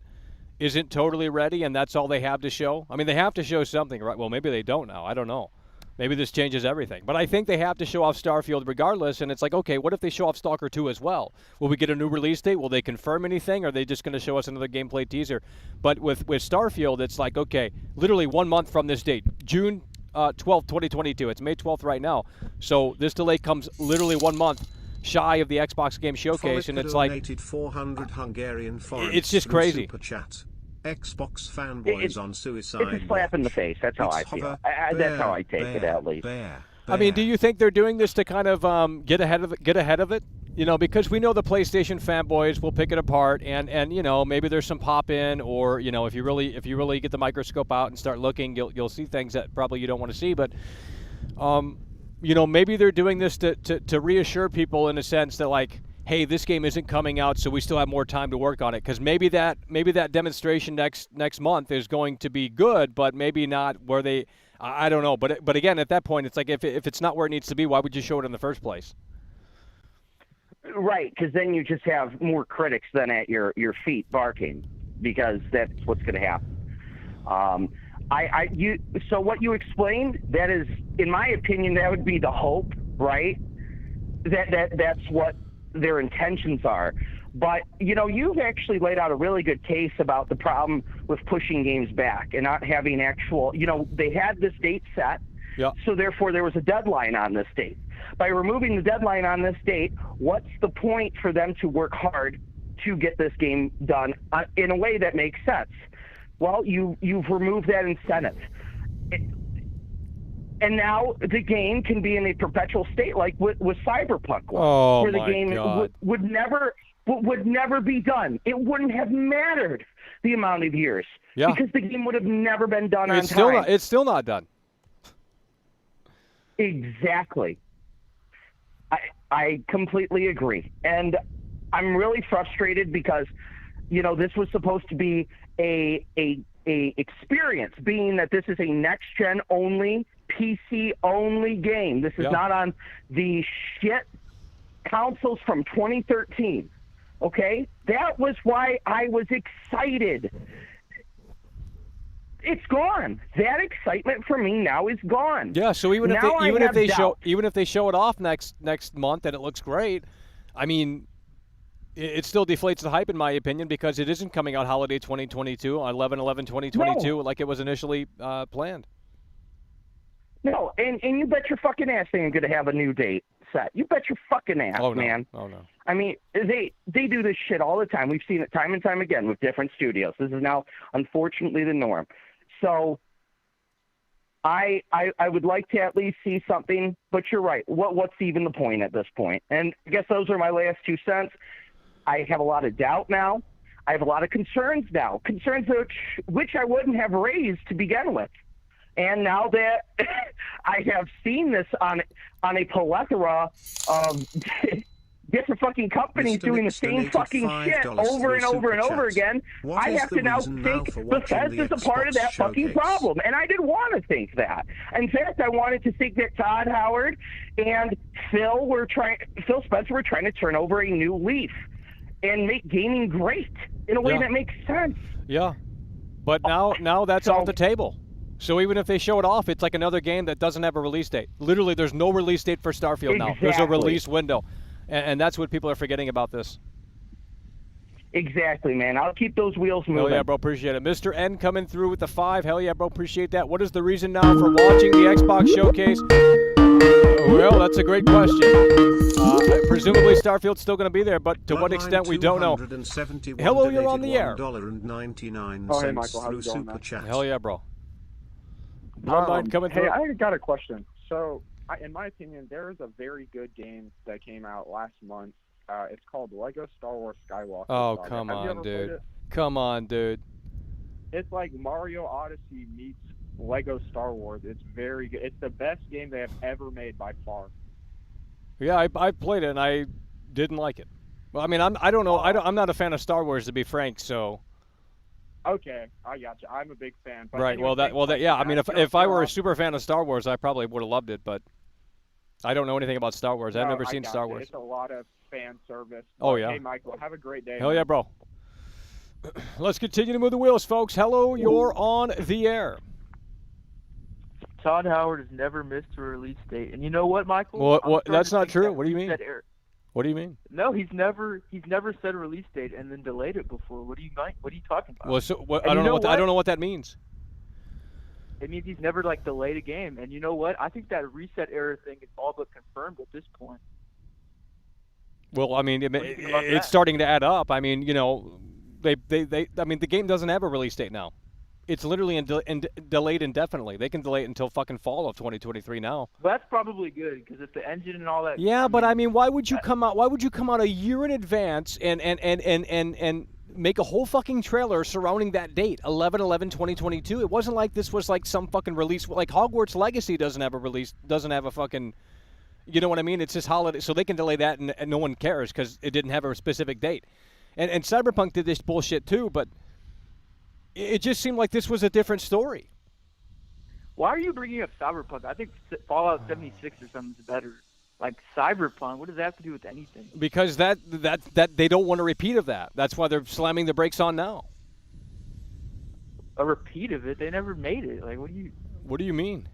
Speaker 7: totally ready, and that's all they have to show? I mean, they have to show something, right? Well, maybe they don't now. I don't know. Maybe this changes everything. But I think they have to show off Starfield regardless, and it's like, okay, what if they show off Stalker 2 as well? Will we get a new release date? Will they confirm anything? Or are they just going to show us another gameplay teaser? But with Starfield, it's like, okay, literally 1 month from this date, June 12th, 2022. It's May 12th right now. So this delay comes literally 1 month shy of the Xbox Game Showcase, and it's like
Speaker 8: 400 Hungarian
Speaker 7: it's just crazy.
Speaker 8: Super Chat. Xbox fanboys on suicide.
Speaker 1: It's a slap in the face. That's how I feel. That's how I take it, at least.
Speaker 7: I mean, do you think they're doing this to kind of get ahead of it? You know, because we know the PlayStation fanboys will pick it apart, and you know, maybe there's some pop in, or you know, if you really get the microscope out and start looking, you'll see things that probably you don't want to see. But you know, maybe they're doing this to reassure people in a sense that, like, hey, this game isn't coming out, so we still have more time to work on it. Because maybe that demonstration next month is going to be good, but maybe not where they. I don't know. But again, at that point, it's like if it's not where it needs to be, why would you show it in the first place?
Speaker 1: Right, because then you just have more critics than at your feet barking, because that's what's going to happen. So what you explained, that is, in my opinion, that would be the hope, right? That's what their intentions are. But, you know, you've actually laid out a really good case about the problem with pushing games back and not having actual, you know, they had this date set, so therefore there was a deadline on this date. By removing the deadline on this date, what's the point for them to work hard to get this game done in a way that makes sense? Well, you've removed that incentive. And now the game can be in a perpetual state, like with Cyberpunk was, where the game would never be done. It wouldn't have mattered the amount of years, because the game would have never been done on time.
Speaker 7: It's still not done.
Speaker 1: Exactly. I completely agree, and I'm really frustrated because, you know, this was supposed to be a experience, being that this is a next gen only, PC only game. This is not on the shit consoles from 2013. Okay? That was why I was excited. It's gone. That excitement for me now is gone.
Speaker 7: Yeah, so even if they show it off next month and it looks great, I mean, it still deflates the hype in my opinion, because it isn't coming out holiday 2022 on 11/11/2022 like it was initially planned.
Speaker 1: No, and you bet your fucking ass they ain't going to have a new date set. You bet your fucking ass, man.
Speaker 7: Oh, no.
Speaker 1: I mean, they do this shit all the time. We've seen it time and time again with different studios. This is now, unfortunately, the norm. So I would like to at least see something, but you're right. What's even the point at this point? And I guess those are my last 2 cents. I have a lot of doubt now. I have a lot of concerns now, concerns which I wouldn't have raised to begin with. And now that I have seen this on a plethora of different fucking companies doing the same fucking shit over and over and over again, I have to now think Bethesda's a part of that fucking problem. And I didn't want to think that. In fact, I wanted to think that Todd Howard and Phil Spencer were trying to turn over a new leaf and make gaming great in a way that makes sense.
Speaker 7: Yeah. But now that's off the table. So even if they show it off, it's like another game that doesn't have a release date. Literally, there's no release date for Starfield now. There's a release window. And that's what people are forgetting about this.
Speaker 1: Exactly, man. I'll keep those wheels moving.
Speaker 7: Hell yeah, bro. Appreciate it. Mr. N coming through with the 5. Hell yeah, bro. Appreciate that. What is the reason now for watching the Xbox Showcase? Well, that's a great question. Presumably Starfield's still going to be there, but to what extent we don't know. Hello, you're on the air.
Speaker 10: Oh, hey, Michael. How's it going, man?
Speaker 7: Hell yeah, bro. Bloodline coming through.
Speaker 10: Hey, I got a question. So, in my opinion, there is a very good game that came out last month. It's called Lego Star Wars Skywalker.
Speaker 7: Oh,
Speaker 10: Saga.
Speaker 7: come
Speaker 10: Have you
Speaker 7: on,
Speaker 10: ever
Speaker 7: dude.
Speaker 10: played it?
Speaker 7: Come on, dude.
Speaker 10: It's like Mario Odyssey meets Lego Star Wars. It's very good. It's the best game they have ever made by far.
Speaker 7: Yeah, I played it and I didn't like it. Well, I mean, I don't know. I'm not a fan of Star Wars, to be frank. So.
Speaker 10: Okay, I got you. I'm a big fan. But
Speaker 7: Right.
Speaker 10: anyway,
Speaker 7: Yeah. I mean, if I were a super fan of Star Wars, I probably would have loved it. But I don't know anything about Star Wars. I've never seen Star Wars.
Speaker 10: It's a lot of fan service.
Speaker 7: Oh yeah.
Speaker 10: Hey, Michael, have a great day.
Speaker 7: Hell yeah, bro. Let's continue to move the wheels, folks. Hello, you're on the air.
Speaker 11: Todd Howard has never missed a release date, and you know what, Michael?
Speaker 7: What? That's not true. What do you mean? What do you mean?
Speaker 11: No, he's never said a release date and then delayed it before. What are you talking about?
Speaker 7: Well, so I don't know. I don't know what that means.
Speaker 11: It means he's never delayed a game, and you know what? I think that reset error thing is all but confirmed at this point.
Speaker 7: Well, I mean, it's starting to add up. I mean, I mean, the game doesn't have a release date now. It's literally delayed indefinitely. They can delay it until fucking fall of 2023 now.
Speaker 11: Well, that's probably good because if the engine and all that.
Speaker 7: Yeah, but I mean, why would you come out? Why would you come out a year in advance and make a whole fucking trailer surrounding that date, 11/11/2022? It wasn't like this was like some fucking release. Like Hogwarts Legacy doesn't have a release, doesn't have a fucking. You know what I mean? It's just holiday, so they can delay that and no one cares because it didn't have a specific date. And Cyberpunk did this bullshit too, but it just seemed like this was a different story.
Speaker 11: Why are you bringing up Cyberpunk? I think Fallout 76 or something is better. Like Cyberpunk, what does that have to do with anything?
Speaker 7: Because that they don't want a repeat of that. That's why they're slamming the brakes on now.
Speaker 11: A repeat of it? They never made it. Like,
Speaker 7: What do you mean?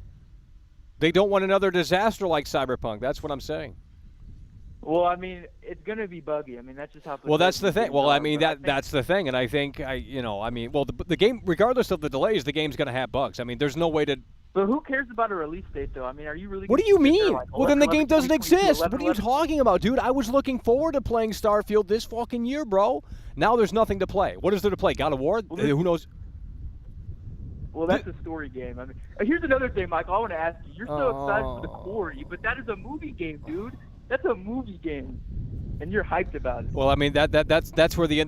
Speaker 7: They don't want another disaster like Cyberpunk. That's what I'm saying.
Speaker 11: Well, I mean, it's gonna be buggy. I mean, that's just how.
Speaker 7: Well, that's the thing. Well, I mean, that's the thing, and I think the game, regardless of the delays, the game's gonna have bugs. I mean, there's no way to.
Speaker 11: But who cares about a release date, though? I mean, are you really?
Speaker 7: What do you mean? Well, then the game doesn't
Speaker 11: 11,
Speaker 7: exist. What are you talking about, dude? I was looking forward to playing Starfield this fucking year, bro. Now there's nothing to play. What is there to play? God of War? Who knows?
Speaker 11: Well, that's a story game. I mean, here's another thing, Michael. I want to ask you. You're so excited for the Quarry, but that is a movie game, dude. That's a movie game, and you're hyped about it.
Speaker 7: Well, I mean that's what the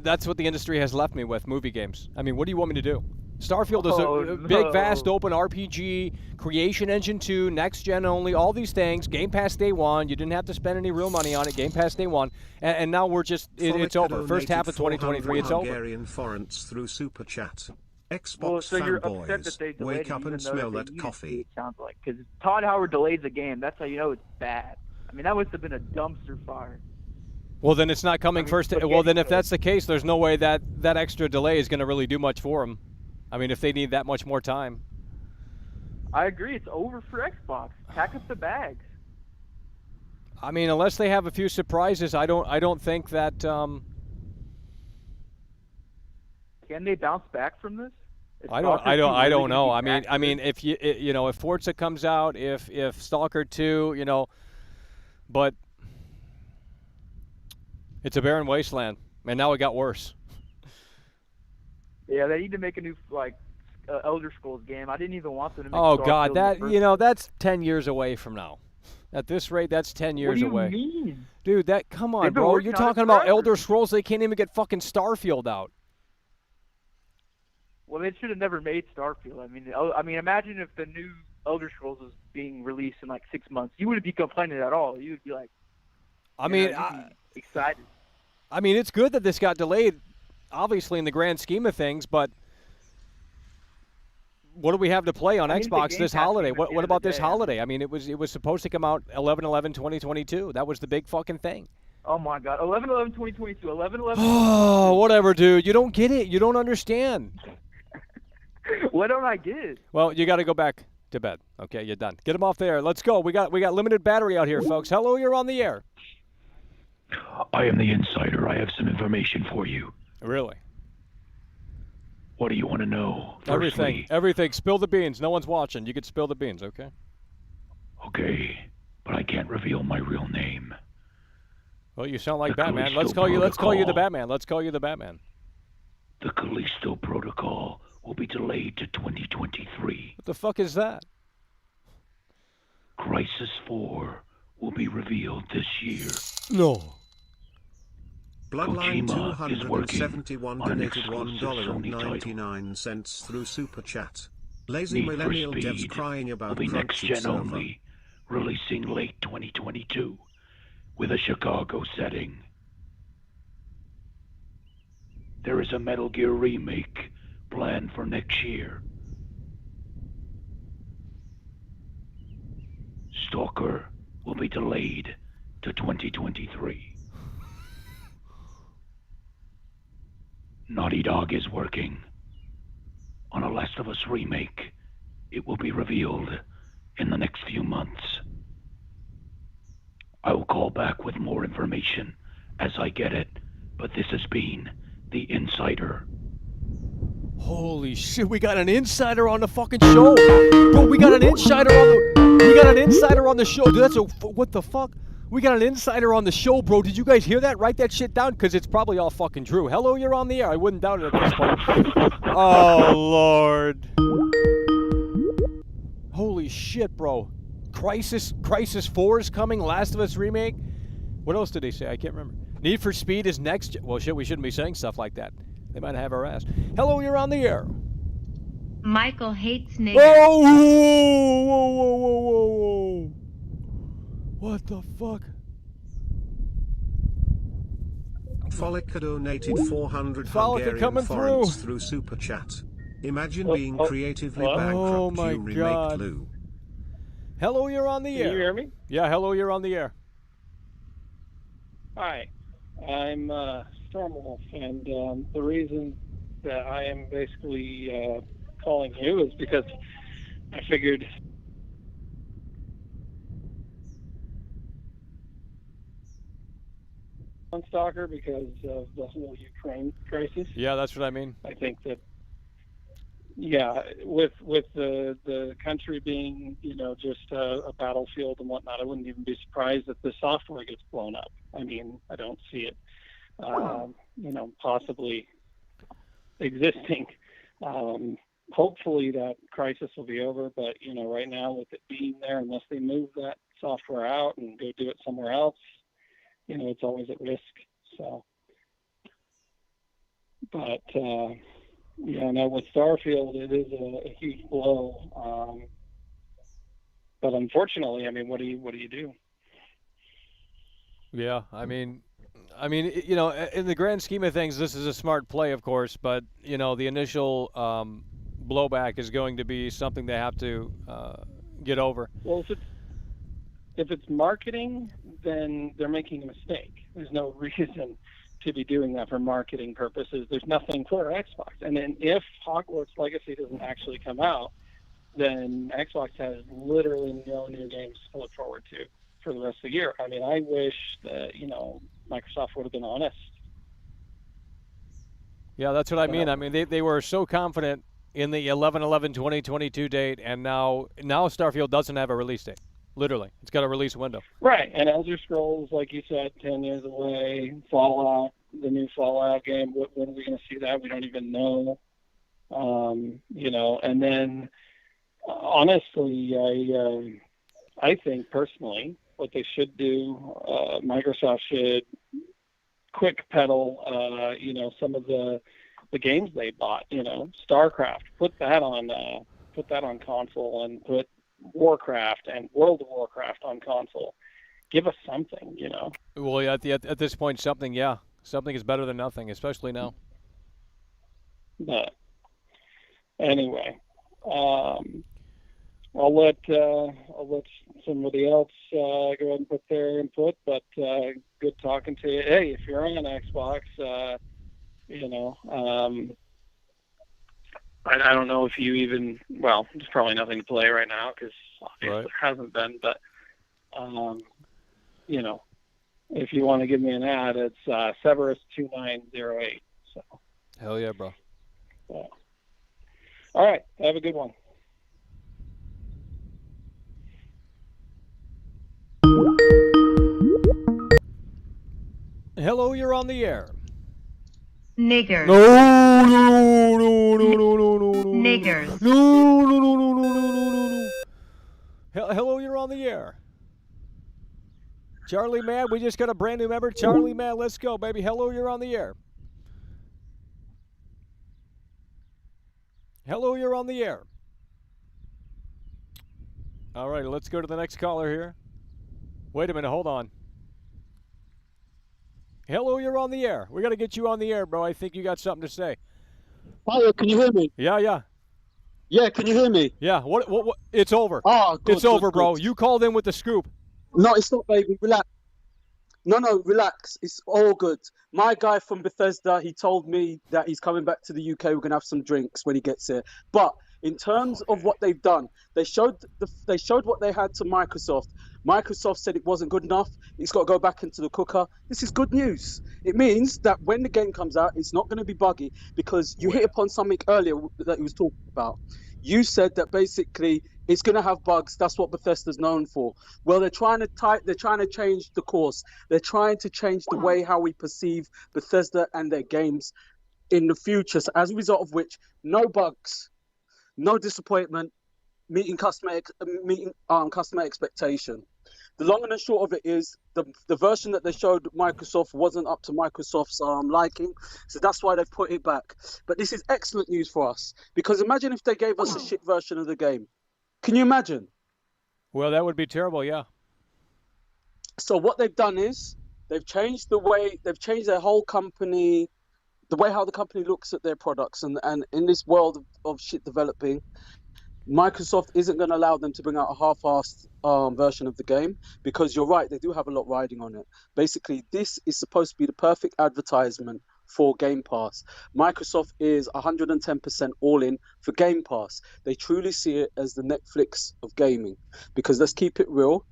Speaker 7: industry has left me with, movie games. I mean, what do you want me to do? Starfield is a big, vast, open RPG, creation engine 2, next gen only, all these things. Game Pass day one. You didn't have to spend any real money on it. Game Pass day one, and now we're just it's over. First half of 2023, it's over.
Speaker 8: Hungarian forints through super chat. Xbox
Speaker 11: well, so you're upset that they
Speaker 8: fanboys,
Speaker 11: delayed
Speaker 8: wake up and smell that coffee.
Speaker 11: It sounds like because Todd Howard delays the game. That's how you know it's bad. I mean, that must have been a dumpster fire.
Speaker 7: Well, then it's not coming first. Well, then if that's the case, there's no way that extra delay is going to really do much for them. I mean, if they need that much more time.
Speaker 11: I agree. It's over for Xbox. Pack up the bags.
Speaker 7: I mean, unless they have a few surprises, I don't think that.
Speaker 11: Can they bounce back from this?
Speaker 7: I don't know. I mean, if if Forza comes out, if Stalker 2, but it's a barren wasteland, and now it got worse.
Speaker 11: Yeah, they need to make a new Elder Scrolls game. I didn't even want them to make.
Speaker 7: Oh God, that's 10 years away from now. At this rate, that's 10 years away.
Speaker 11: What do you mean?
Speaker 7: Dude, come on, bro. You're talking about Elder Scrolls. They can't even get fucking Starfield out.
Speaker 11: Well, they should have never made Starfield. I mean, imagine if the new Elder Scrolls was being released in 6 months. You wouldn't be complaining at all. You would be like, excited.
Speaker 7: I mean, it's good that this got delayed, obviously in the grand scheme of things. But what do we have to play on Xbox this holiday? What about this holiday? I mean, it was supposed to come out 11/11/2022. That was the big fucking thing.
Speaker 11: Oh my God, 11/11/2022, 11/11.
Speaker 7: Oh, whatever, dude. You don't get it. You don't understand.
Speaker 11: What don't I get?
Speaker 7: Well, you got to go back to bed. Okay, you're done. Get them off there. Let's go. We got limited battery out here, folks. Hello, you're on the air.
Speaker 12: I am the insider. I have some information for you.
Speaker 7: Really?
Speaker 12: What do you want to know? Firstly,
Speaker 7: Everything. Spill the beans. No one's watching. You could spill the beans, okay?
Speaker 12: Okay. but I can't reveal my real name.
Speaker 7: Well, you sound like
Speaker 12: The
Speaker 7: Batman.
Speaker 12: Callisto
Speaker 7: Let's call you the
Speaker 12: Protocol.
Speaker 7: Batman. Let's call you the Batman.
Speaker 12: The Callisto Protocol will be delayed to 2023.
Speaker 7: What the fuck is that?
Speaker 12: Crisis 4 will be revealed this year.
Speaker 7: No.
Speaker 8: Bloodline
Speaker 12: Kojima is working
Speaker 8: 271
Speaker 12: on an
Speaker 8: donated
Speaker 12: exclusive Sony title.
Speaker 8: $1.99 through Super Chat. Lazy
Speaker 12: Need for
Speaker 8: Millennial devs
Speaker 12: Speed
Speaker 8: crying
Speaker 12: will
Speaker 8: about
Speaker 12: be
Speaker 8: crunch
Speaker 12: next-gen
Speaker 8: server.
Speaker 12: only, releasing late 2022 with a Chicago setting. There is a Metal Gear remake planned for next year. Stalker will be delayed to 2023. Naughty Dog is working on a Last of Us remake. It will be revealed in the next few months. I will call back with more information as I get it, but this has been The Insider.
Speaker 7: Holy shit, we got an insider on the fucking show. Bro, we got an insider on the show. Dude, what the fuck? We got an insider on the show, bro. Did you guys hear that? Write that shit down, because it's probably all fucking true. Hello, you're on the air. I wouldn't doubt it at this point. Oh, Lord. Holy shit, bro. Crisis 4 is coming. Last of Us remake. What else did they say? I can't remember. Need for Speed is next. Well, shit, we shouldn't be saying stuff like that. They might have our ass. Hello, you're on the air.
Speaker 13: Michael hates niggers.
Speaker 7: Oh, whoa. What the fuck?
Speaker 8: Follica donated 400
Speaker 7: Follica
Speaker 8: Hungarian
Speaker 7: coming
Speaker 8: forints through Super Chat. Imagine being creatively bankrupt.
Speaker 7: Oh my
Speaker 8: you remake
Speaker 7: God.
Speaker 8: Lou.
Speaker 7: Hello, you're on the air.
Speaker 14: Can you hear me?
Speaker 7: Yeah, hello, you're on the air.
Speaker 14: Hi, I'm Stormwolf, and the reason that I am basically calling you is because I figured on Stalker because of the whole Ukraine crisis.
Speaker 7: Yeah, that's what I mean.
Speaker 14: I think that, yeah, with the country being, just a battlefield and whatnot, I wouldn't even be surprised if the software gets blown up. I mean, I don't see it, possibly existing. Hopefully that crisis will be over, but, right now with it being there, unless they move that software out and go do it somewhere else, it's always at risk. So, but, now with Starfield, it is a huge blow. But unfortunately, I mean, what do you do?
Speaker 7: Yeah, I mean, in the grand scheme of things, this is a smart play, of course, but, the initial blowback is going to be something they have to get over.
Speaker 14: Well, if it's marketing, then they're making a mistake. There's no reason to be doing that for marketing purposes. There's nothing for Xbox. And then if Hogwarts Legacy doesn't actually come out, then Xbox has literally no new games to look forward to for the rest of the year. I mean, I wish that, Microsoft would have been honest.
Speaker 7: Yeah, that's what I mean. I mean, they were so confident in the 11/11/2022 date, and now Starfield doesn't have a release date. Literally, it's got a release window.
Speaker 14: Right, and Elder Scrolls, like you said, 10 years away. Fallout, the new Fallout game. When are we going to see that? We don't even know. And then, honestly, I think personally, what they should do, Microsoft should quick pedal, some of the games they bought. StarCraft, put that on console, and put Warcraft and World of Warcraft on console. Give us something,
Speaker 7: Well, yeah, at this point, something is better than nothing, especially now.
Speaker 14: But anyway, I'll let somebody else go ahead and put their input. But good talking to you. Hey, if you're on Xbox, I don't know if you even, well, there's probably nothing to play right now because obviously there hasn't been, but, if you want to give me an ad, it's Severus2908. So.
Speaker 7: Hell yeah, bro.
Speaker 14: Yeah. All right. Have a good one.
Speaker 7: Hello, you're on the air.
Speaker 13: Niggers.
Speaker 7: No, no, no, no, no, no, no, no.
Speaker 13: Niggers.
Speaker 7: No, no, no, no, no, no, no, no, no. Hello, you're on the air. Charlie Man, we just got a brand new member. Charlie Man, let's go, baby. Hello, you're on the air. Hello, you're on the air. All right, let's go to the next caller here. Wait a minute, hold on. Hello, you're on the air. We got to get you on the air, bro. I think you got something to say.
Speaker 15: Hiya, can you hear me?
Speaker 7: Yeah.
Speaker 15: Yeah, can you hear me?
Speaker 7: Yeah, what? It's over.
Speaker 15: Oh, good,
Speaker 7: it's over,
Speaker 15: good,
Speaker 7: bro.
Speaker 15: good.
Speaker 7: You called in with the scoop.
Speaker 15: No, it's not, baby. Relax. No, relax. It's all good. My guy from Bethesda, he told me that he's coming back to the UK. We're gonna have some drinks when he gets here. But in terms of what they've done, they showed what they had to Microsoft. Microsoft said it wasn't good enough. It's got to go back into the cooker. This is good news. It means that when the game comes out, it's not going to be buggy, because you hit upon something earlier that he was talking about. You said that basically it's going to have bugs. That's what Bethesda's known for. Well, they're trying to change the course. They're trying to change the way how we perceive Bethesda and their games in the future. So as a result of which, no bugs, no disappointment, meeting customer expectation. The long and the short of it is the version that they showed Microsoft wasn't up to Microsoft's liking, so that's why they put it back. But this is excellent news for us, because imagine if they gave us a shit version of the game. Can you imagine?
Speaker 7: Well, that would be terrible, yeah.
Speaker 15: So what they've done is they've changed their whole company, the way how the company looks at their products, and in this world of shit developing, Microsoft isn't going to allow them to bring out a half-assed version of the game, because you're right, they do have a lot riding on it. Basically, this is supposed to be the perfect advertisement for Game Pass. Microsoft is 110% all in for Game Pass. They truly see it as the Netflix of gaming, because let's keep it real,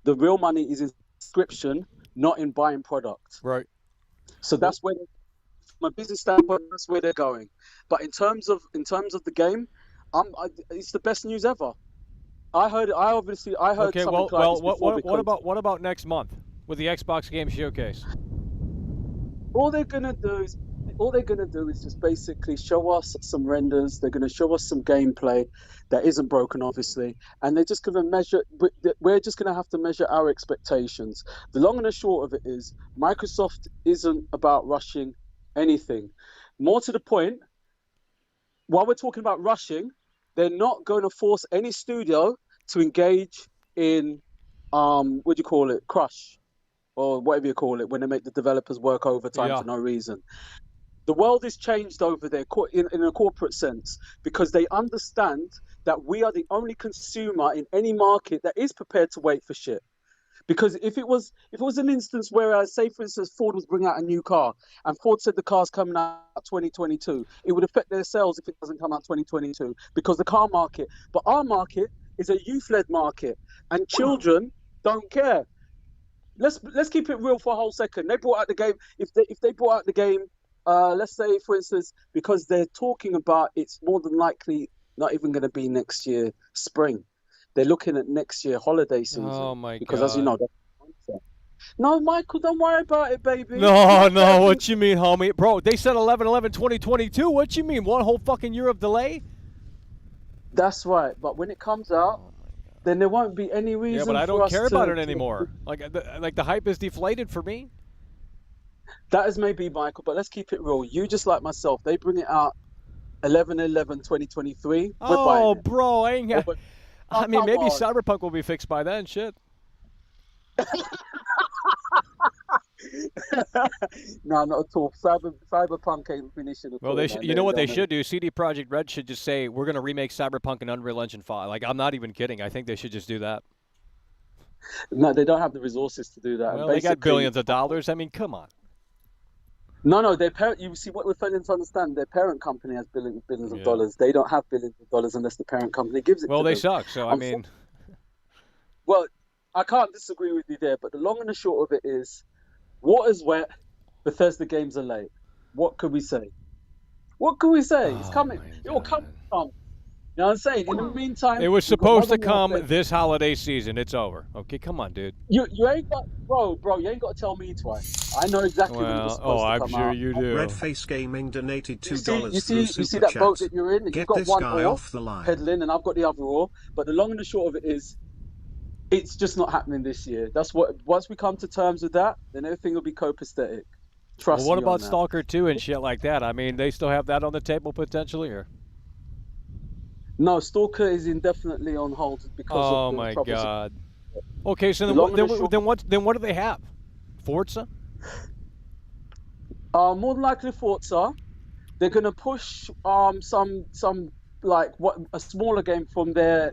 Speaker 15: the real money is in subscription, not in buying product.
Speaker 7: Right.
Speaker 15: So that's where, from a business standpoint, that's where they're going. But in terms of the game, it's the best news ever. I heard
Speaker 7: Okay,
Speaker 15: something
Speaker 7: well,
Speaker 15: like this before.
Speaker 7: what about next month with the Xbox Game Showcase?
Speaker 15: All they're gonna do is just basically show us some renders. They're gonna show us some gameplay that isn't broken, obviously, and they're just gonna measure. We're just gonna have to measure our expectations. The long and the short of it is, Microsoft isn't about rushing anything. More to the point, while we're talking about rushing, they're not going to force any studio to engage in, what do you call it, crush, or whatever you call it, when they make the developers work overtime for no reason. The world is changed over there in a corporate sense, because they understand that we are the only consumer in any market that is prepared to wait for shit. Because if it was an instance where, say for instance, Ford was bringing out a new car, and Ford said the car's coming out 2022, it would affect their sales if it doesn't come out 2022, because the car market. But our market is a youth-led market, and children don't care. Let's keep it real for a whole second. They brought out the game. If they brought out the game, let's say for instance, because they're talking about it's more than likely not even going to be next year spring. They're looking at next year holiday season.
Speaker 7: Oh my
Speaker 15: because
Speaker 7: God.
Speaker 15: as you know, no, Michael, don't worry about it, baby.
Speaker 7: No, what you mean, homie? Bro, they said 11/11/2022. What you mean? One whole fucking year of delay?
Speaker 15: That's right. But when it comes out, then there won't be any reason.
Speaker 7: Yeah, but I
Speaker 15: for
Speaker 7: don't
Speaker 15: us
Speaker 7: care about
Speaker 15: to-
Speaker 7: it anymore. Like the hype is deflated for me.
Speaker 15: That is maybe, Michael, but let's keep it real. You just like myself, they bring it out 11/11/2023. We're buying
Speaker 7: Oh,
Speaker 15: it.
Speaker 7: bro, I ain't got. I mean,
Speaker 15: come
Speaker 7: maybe
Speaker 15: on.
Speaker 7: Cyberpunk will be fixed by then. Shit.
Speaker 15: No, not at all. Cyberpunk ain't finishing at
Speaker 7: Well,
Speaker 15: all.
Speaker 7: they
Speaker 15: man.
Speaker 7: you know what they
Speaker 15: don't-
Speaker 7: should do? CD Projekt Red should just say we're gonna remake Cyberpunk in Unreal Engine 5. Like, I'm not even kidding. I think they should just do that.
Speaker 15: No, they don't have the resources to do that.
Speaker 7: Well, they got
Speaker 15: Basically-
Speaker 7: billions of dollars. I mean, come on.
Speaker 15: No, their parent. You see, what we're failing to understand, their parent company has billions of dollars. They don't have billions of dollars unless the parent company gives it
Speaker 7: Well,
Speaker 15: to
Speaker 7: they
Speaker 15: them.
Speaker 7: suck. So I mean,
Speaker 15: Well, I can't disagree with you there, but the long and the short of it is, water's wet, Bethesda games are late. What could we say? What could we say? It's coming. It will come. You know what I'm saying? In the meantime,
Speaker 7: It was
Speaker 15: we've got
Speaker 7: supposed to
Speaker 15: Modern
Speaker 7: come
Speaker 15: Warfare.
Speaker 7: this holiday season. It's over. Okay, come on, dude.
Speaker 15: You ain't got, bro. You ain't got to tell me twice. I know exactly when it was supposed to
Speaker 7: I'm
Speaker 15: come
Speaker 7: sure
Speaker 15: out.
Speaker 7: you do.
Speaker 8: Redface Gaming donated $2
Speaker 15: You
Speaker 8: through
Speaker 15: see
Speaker 8: Super
Speaker 15: that boat
Speaker 8: Chat.
Speaker 15: that you're in. You've
Speaker 8: Get
Speaker 15: got
Speaker 8: this
Speaker 15: one
Speaker 8: guy
Speaker 15: oar
Speaker 8: off the line.
Speaker 15: pedaling, and I've got the other oar. But the long and the short of it is, it's just not happening this year. That's what. Once we come to terms with that, then everything will be copacetic. Trust
Speaker 7: Well, what
Speaker 15: me
Speaker 7: about
Speaker 15: on that.
Speaker 7: Stalker 2 and shit like that? I mean, they still have that on the table potentially, or?
Speaker 15: No, Stalker is indefinitely on hold because of
Speaker 7: Oh
Speaker 15: the
Speaker 7: my
Speaker 15: troubles.
Speaker 7: God. Okay, so
Speaker 15: The
Speaker 7: then
Speaker 15: long
Speaker 7: what?
Speaker 15: and the short-
Speaker 7: Then what do they have? Forza?
Speaker 15: More than likely Forza. They're gonna push some like what a smaller game from their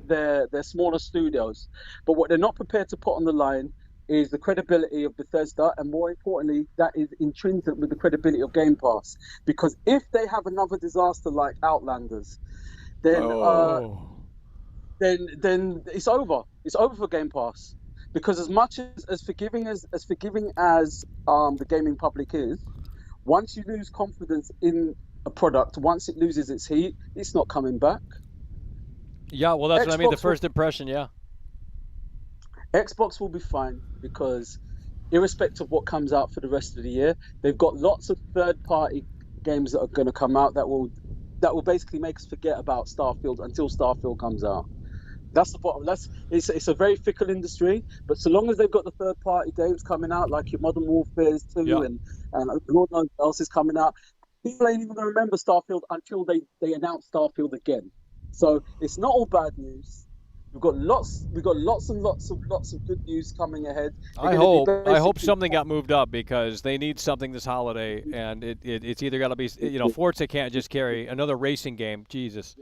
Speaker 15: smaller studios. But what they're not prepared to put on the line is the credibility of Bethesda, and more importantly, that is intrinsic with the credibility of Game Pass. Because if they have another disaster like Outlanders, then then it's over. It's over for Game Pass. Because as much as forgiving as the gaming public is, once you lose confidence in a product, once it loses its heat, it's not coming back.
Speaker 7: Yeah, well, that's what I mean. The
Speaker 15: Xbox
Speaker 7: first impression, yeah.
Speaker 15: Xbox will be fine because, irrespective of what comes out for the rest of the year, they've got lots of third-party games that are going to come out that will basically make us forget about Starfield until Starfield comes out. That's the bottom. It's a very fickle industry, but so long as they've got the third-party games coming out, like your Modern Warfare 2
Speaker 7: Yeah.
Speaker 15: and Lord knows what else is coming out, people ain't even going to remember Starfield until they announce Starfield again. So it's not all bad news. We've got lots and lots of good news coming ahead.
Speaker 7: I hope something got moved up because they need something this holiday, and it's either got to be, Forza can't just carry another racing game. Jesus.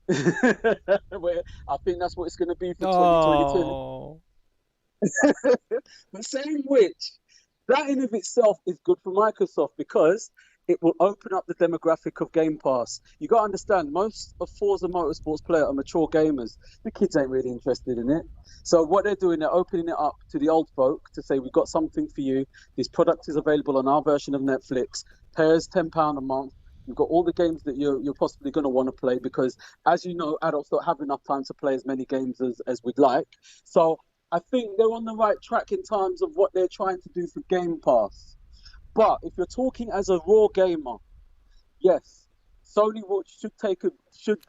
Speaker 15: I think that's what it's going to be for 2022.
Speaker 7: Oh.
Speaker 15: But saying which, that in of itself is good for Microsoft because it will open up the demographic of Game Pass. You got to understand, most of Forza Motorsports players are mature gamers. The kids ain't really interested in it. So what they're doing, they're opening it up to the old folk to say, we've got something for you. This product is available on our version of Netflix. Pay us £10 a month. You've got all the games that you're possibly going to want to play because, as you know, adults don't have enough time to play as many games as we'd like. So I think they're on the right track in terms of what they're trying to do for Game Pass. But if you're talking as a raw gamer, yes, Sony should,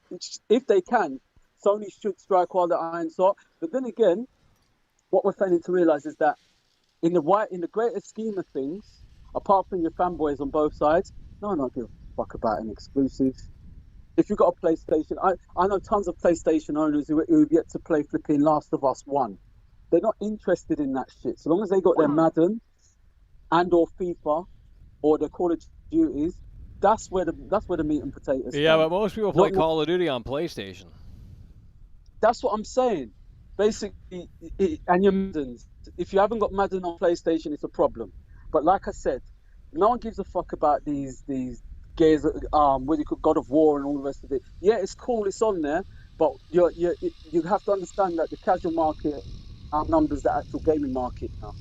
Speaker 15: if they can, Sony should strike while the iron's hot. But then again, what we're failing to realize is that in the greater scheme of things, apart from your fanboys on both sides, no one gives a fuck about an exclusive. If you've got a PlayStation, I know tons of PlayStation owners who've yet to play flipping Last of Us 1. They're not interested in that shit. So long as they got their Madden and or FIFA or their Call of Duties, that's where the meat and potatoes.
Speaker 7: Yeah, but most people play Call of Duty on PlayStation.
Speaker 15: That's what I'm saying. Basically, and your Maddens. If you haven't got Madden on PlayStation, it's a problem. But like I said, no one gives a fuck about these games. What you call God of War and all the rest of it. Yeah, it's cool, it's on there, but you have to understand that the casual market outnumbers the actual gaming market now.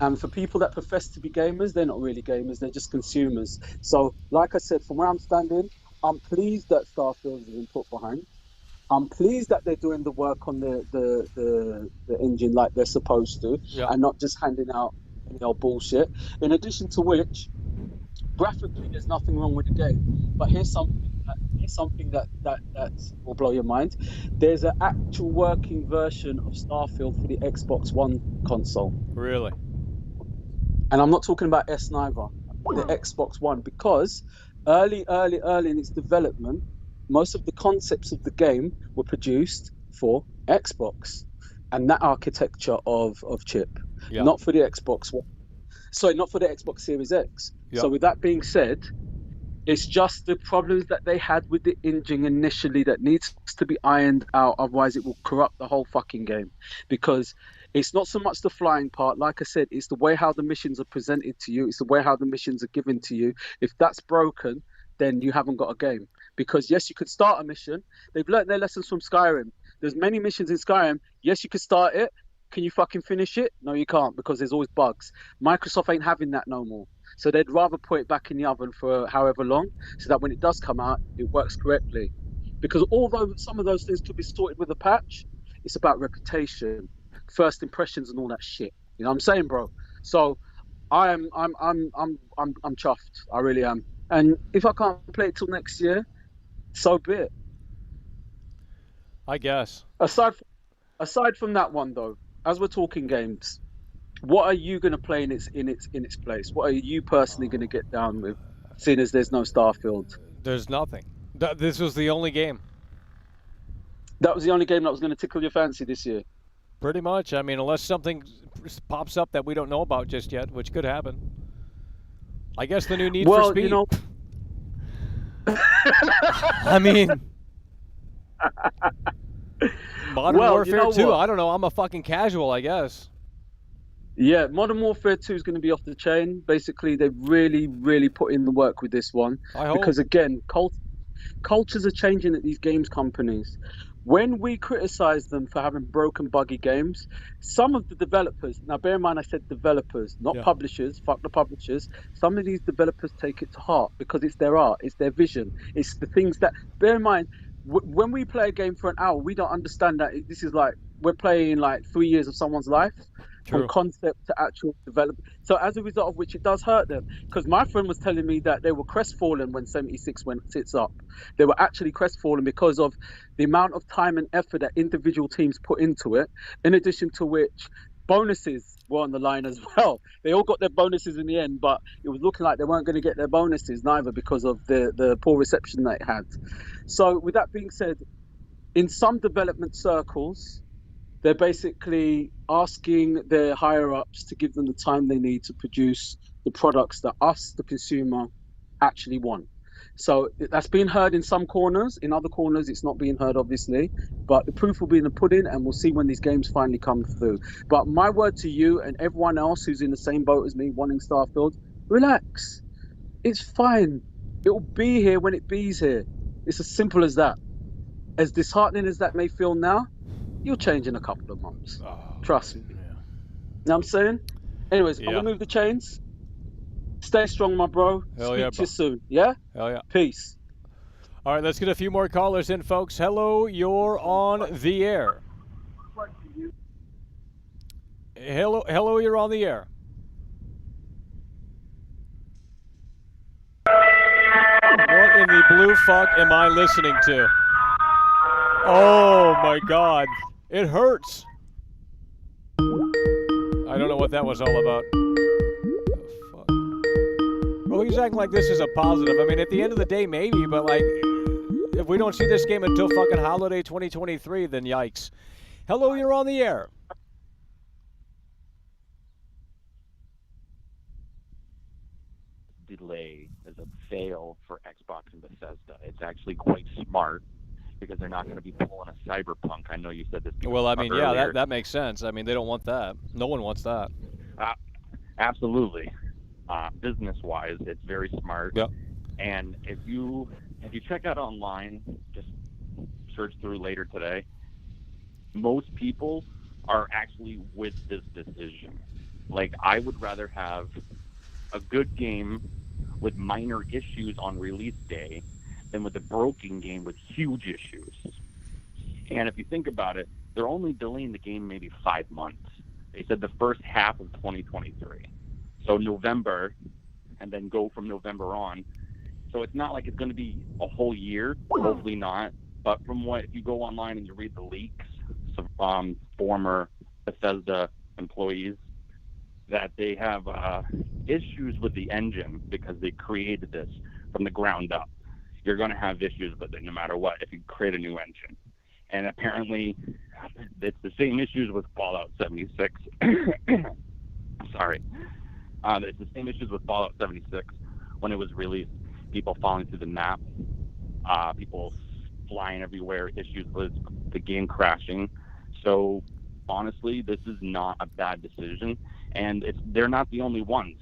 Speaker 15: And for people that profess to be gamers, they're not really gamers, they're just consumers. So, like I said, from where I'm standing, I'm pleased that Starfield has been put behind. I'm pleased that they're doing the work on the engine like they're supposed to, and not just handing out any old bullshit. In addition to which, graphically, there's nothing wrong with the game. But here's something that will blow your mind. There's an actual working version of Starfield for the Xbox One console.
Speaker 7: Really?
Speaker 15: And I'm not talking about S neither, the Xbox One, because early in its development, most of the concepts of the game were produced for Xbox and that architecture of chip, not for the Xbox One. Sorry, not for the Xbox Series X. So with that being said, it's just the problems that they had with the engine initially that needs to be ironed out. Otherwise, it will corrupt the whole fucking game. Because it's not so much the flying part. Like I said, it's the way how the missions are presented to you. It's the way how the missions are given to you. If that's broken, then you haven't got a game. Because yes, you could start a mission. They've learned their lessons from Skyrim. There's many missions in Skyrim. Yes, you could start it. Can you fucking finish it? No, you can't, because there's always bugs. Microsoft ain't having that no more. So they'd rather put it back in the oven for however long, so that when it does come out, it works correctly. Because although some of those things could be sorted with a patch, it's about reputation, first impressions, and all that shit. You know what I'm saying, bro? So I'm chuffed. I really am. And if I can't play it till next year, so be it.
Speaker 7: I guess.
Speaker 15: Aside from that one though, as we're talking games, what are you going to play in its place? What are you personally going to get down with, seeing as there's no Starfield?
Speaker 7: There's nothing. This was the only game.
Speaker 15: That was the only game that was going to tickle your fancy this year.
Speaker 7: Pretty much. I mean, unless something pops up that we don't know about just yet, which could happen. I guess the new Need for Speed.
Speaker 15: You know.
Speaker 7: I mean, Modern Warfare 2. I don't know. I'm a fucking casual, I guess.
Speaker 15: Yeah, Modern Warfare 2 is going to be off the chain. Basically, they've really, really put in the work with this one.
Speaker 7: I hope.
Speaker 15: Because again, cultures are changing at these games companies. When we criticize them for having broken, buggy games, some of the developers, now bear in mind I said developers, not publishers, fuck the publishers, some of these developers take it to heart because it's their art, it's their vision, it's the things that, bear in mind, when we play a game for an hour, we don't understand that this is like, we're playing like 3 years of someone's life. From concept to actual development. So as a result of which it does hurt them. Because my friend was telling me that they were crestfallen when 76 sits up. They were actually crestfallen because of the amount of time and effort that individual teams put into it. In addition to which bonuses were on the line as well. They all got their bonuses in the end, but it was looking like they weren't going to get their bonuses neither because of the poor reception that it had. So with that being said, in some development circles, they're basically asking their higher-ups to give them the time they need to produce the products that us, the consumer, actually want. So that's being heard in some corners. In other corners, it's not being heard, obviously. But the proof will be in the pudding, and we'll see when these games finally come through. But my word to you and everyone else who's in the same boat as me, wanting Starfield, relax. It's fine. It will be here when it be's here. It's as simple as that. As disheartening as that may feel now, you'll change in a couple of months. Trust me. Yeah. You know what I'm saying? Anyways, I'm going to move the chains. Stay strong, my bro. Speak to you soon. Yeah?
Speaker 7: Hell yeah.
Speaker 15: Peace.
Speaker 7: All right, let's get a few more callers in, folks. Hello, you're on the air. Hello, you're on the air. What in the blue fuck am I listening to? Oh, my God. It hurts. I don't know what that was all about. Oh, fuck. Well, he's acting like this is a positive. I mean, at the end of the day, maybe, but, like, if we don't see this game until fucking holiday 2023, then yikes. Hello, you're on the air.
Speaker 16: Delay is a fail for Xbox and Bethesda. It's actually quite smart because they're not going to be pulling a Cyberpunk. I know you said this.
Speaker 7: Well, I mean, yeah, that makes sense. I mean, they don't want that. No one wants that.
Speaker 16: Absolutely. Business-wise, it's very smart.
Speaker 7: Yep.
Speaker 16: And if you check out online, just search through later today, most people are actually with this decision. Like, I would rather have a good game with minor issues on release day than with a broken game with huge issues. And if you think about it, they're only delaying the game maybe 5 months. They said the first half of 2023. So November, and then go from November on. So it's not like it's going to be a whole year, hopefully not. But from what, if you go online and you read the leaks, some former Bethesda employees, that they have issues with the engine because they created this from the ground up. You're going to have issues with it no matter what if you create a new engine. And apparently, it's the same issues with Fallout 76. Sorry. It's the same issues with Fallout 76 when it was released. People falling through the map, people flying everywhere, issues with the game crashing. So, honestly, this is not a bad decision. And they're not the only ones.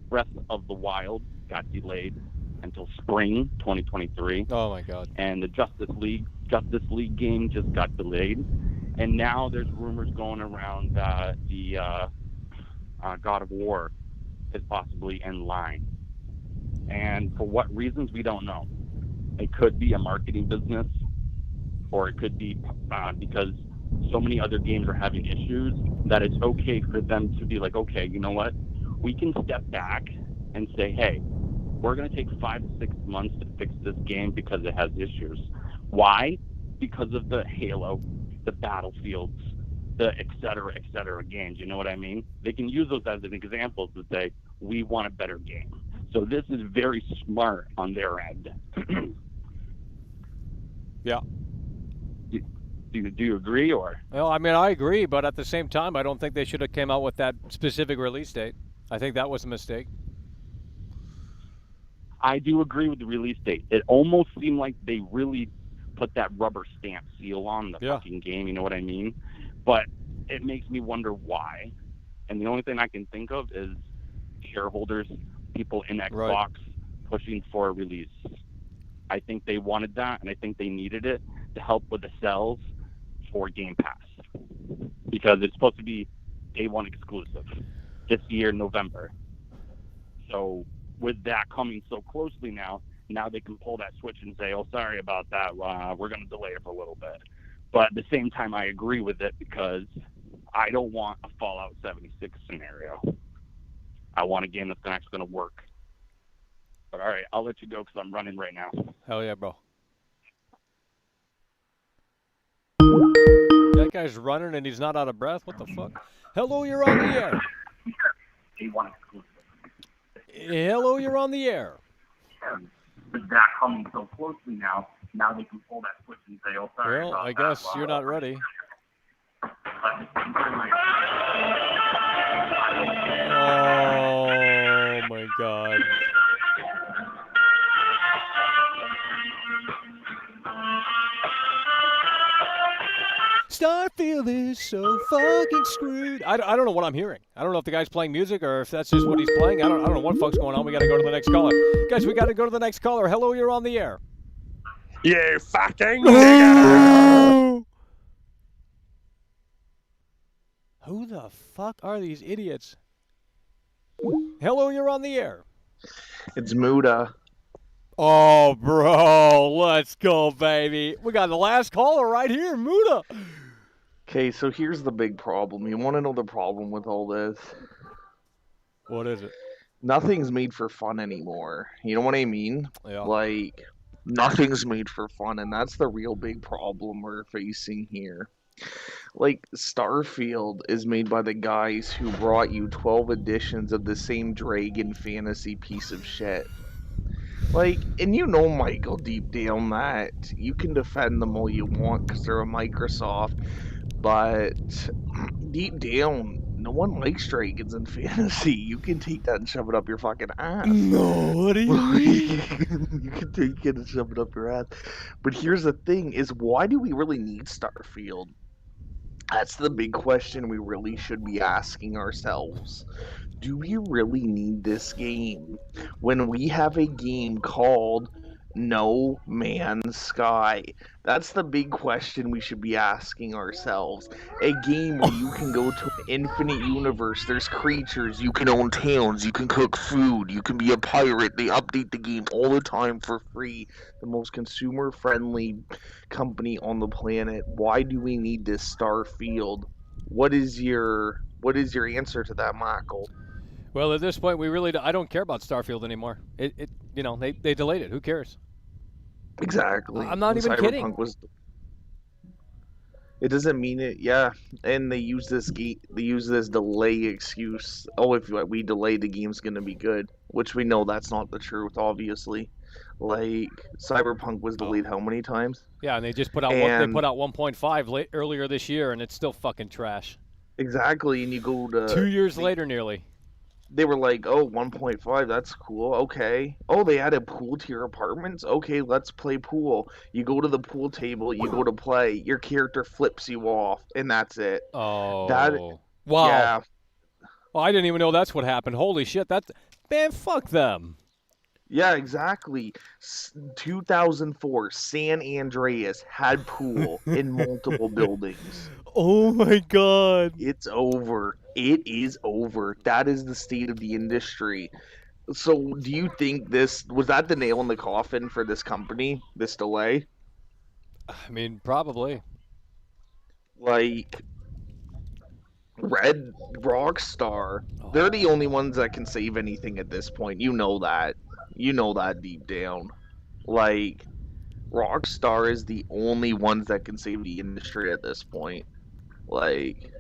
Speaker 16: Breath of the Wild got delayed until spring 2023.
Speaker 7: Oh my God!
Speaker 16: And the Justice League game just got delayed, and now there's rumors going around that the God of War is possibly in line. And for what reasons, we don't know. It could be a marketing business or it could be because so many other games are having issues that it's okay for them to be like, okay, you know what? We can step back and say, hey, we're going to take 5 to 6 months to fix this game because it has issues. Why? Because of the Halo, the Battlefields, the et cetera games. You know what I mean? They can use those as an example to say, we want a better game. So this is very smart on their end.
Speaker 7: Yeah.
Speaker 16: Do you agree, or?
Speaker 7: Well, I mean, I agree, but at the same time, I don't think they should have came out with that specific release date. I think that was a mistake.
Speaker 16: I do agree with the release date. It almost seemed like they really put that rubber stamp seal on the fucking game, you know what I mean? But it makes me wonder why. And the only thing I can think of is shareholders, people in Xbox pushing for a release. I think they wanted that, and I think they needed it to help with the sales for Game Pass. Because it's supposed to be day one exclusive this year, November. So with that coming so closely now they can pull that switch and say, oh, sorry about that. We're going to delay it for a little bit. But at the same time, I agree with it because I don't want a Fallout 76 scenario. I want a game that's actually going to work. But all right, I'll let you go because I'm running right now.
Speaker 7: Hell yeah, bro. That guy's running and he's not out of breath? What the fuck? Hello, you're on the air. Hello, you're on the air.
Speaker 16: With that coming so closely now they can pull that switch and say, oh, sorry.
Speaker 7: Well, I guess you're not ready. Oh, my God. Starfield is so fucking screwed. I don't know what I'm hearing. I don't know if the guy's playing music or if that's just what he's playing. I don't know what the fuck's going on. We got to go to the next caller. Guys, we got to go to the next caller. Hello, you're on the air.
Speaker 17: You fucking nigger!
Speaker 7: Who the fuck are these idiots? Hello, you're on the air.
Speaker 17: It's Muda.
Speaker 7: Oh, bro, let's go, baby. We got the last caller right here, Muda.
Speaker 17: Okay, so here's the big problem. You want to know the problem with all this?
Speaker 7: What is it?
Speaker 17: Nothing's made for fun anymore. You know what I mean?
Speaker 7: Yeah.
Speaker 17: Like, nothing's made for fun, and that's the real big problem we're facing here. Like, Starfield is made by the guys who brought you 12 editions of the same Dragon fantasy piece of shit. Like, and you know, Michael, deep down that you can defend them all you want because they're a Microsoft, but deep down, no one likes dragons in fantasy. You can take that and shove it up your fucking ass.
Speaker 7: No, what do you mean?
Speaker 17: You can take it and shove it up your ass. But here's the thing, is why do we really need Starfield? That's the big question we really should be asking ourselves. Do we really need this game when we have a game called No Man's Sky? That's the big question we should be asking ourselves. A game where you can go to an infinite universe, there's creatures, you can own towns, you can cook food, you can be a pirate, they update the game all the time for free. The most consumer-friendly company on the planet. Why do we need this Starfield? What is your answer to that, Michael?
Speaker 7: Well, at this point, I don't care about Starfield anymore. They delayed it. Who cares?
Speaker 17: Exactly.
Speaker 7: I'm not even kidding.
Speaker 17: It doesn't mean it. Yeah, and they use this delay excuse. Oh, if we delay, the game's gonna be good, which we know that's not the truth. Obviously, like Cyberpunk was delayed how many times?
Speaker 7: Yeah, and they just put out 1.5 earlier this year, and it's still fucking trash.
Speaker 17: Exactly, and you go to
Speaker 7: 2 years later, nearly.
Speaker 17: They were like, oh, 1.5, that's cool. Okay. Oh, they added pool to your apartments? Okay, let's play pool. You go to the pool table, you go to play, your character flips you off, and that's it.
Speaker 7: Oh.
Speaker 17: Wow. Yeah.
Speaker 7: Well, I didn't even know that's what happened. Holy shit, man, fuck them.
Speaker 17: Yeah, exactly. 2004, San Andreas had pool in multiple buildings.
Speaker 7: Oh my god.
Speaker 17: It's over. It is over. That is the state of the industry. So, do you think was that the nail in the coffin for this company, this delay?
Speaker 7: I mean, probably.
Speaker 17: Like, Red Rockstar, they're the only ones that can save anything at this point. You know that. You know that deep down. Like, Rockstar is the only ones that can save the industry at this point. Like,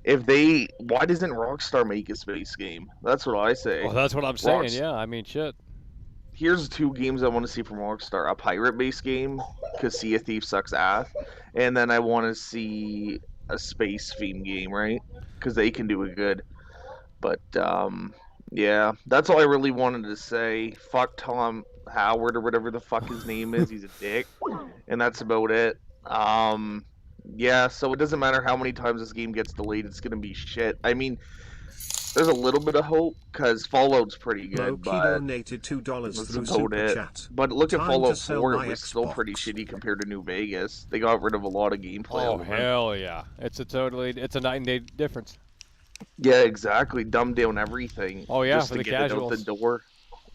Speaker 17: why doesn't Rockstar make a space game? That's what I say.
Speaker 7: Oh, that's what I'm saying. Yeah, I mean, shit.
Speaker 17: Here's 2 games I want to see from Rockstar: a pirate-based game, because Sea of Thieves sucks ass, and then I want to see a space-themed game, right? Because they can do it good. But yeah, that's all I really wanted to say. Fuck Tom Howard or whatever the fuck his name is. He's a dick, and that's about it. Yeah, so it doesn't matter how many times this game gets delayed, it's gonna be shit. I mean, there's a little bit of hope because Fallout's pretty good,
Speaker 8: Loki
Speaker 17: but
Speaker 8: donated $2
Speaker 17: that's
Speaker 8: through
Speaker 17: about
Speaker 8: Super
Speaker 17: it.
Speaker 8: Chat.
Speaker 17: But look at
Speaker 8: Time
Speaker 17: Fallout
Speaker 8: to sell
Speaker 17: 4;
Speaker 8: my
Speaker 17: it was still
Speaker 8: Xbox.
Speaker 17: pretty shitty compared to New Vegas. They got rid of a lot of gameplay.
Speaker 7: Oh,
Speaker 17: elements.
Speaker 7: hell yeah. It's a night and day difference.
Speaker 17: Yeah, exactly. Dumb down everything.
Speaker 7: Oh, yeah,
Speaker 17: just
Speaker 7: for
Speaker 17: to
Speaker 7: the
Speaker 17: get it out
Speaker 7: casuals.
Speaker 17: the door.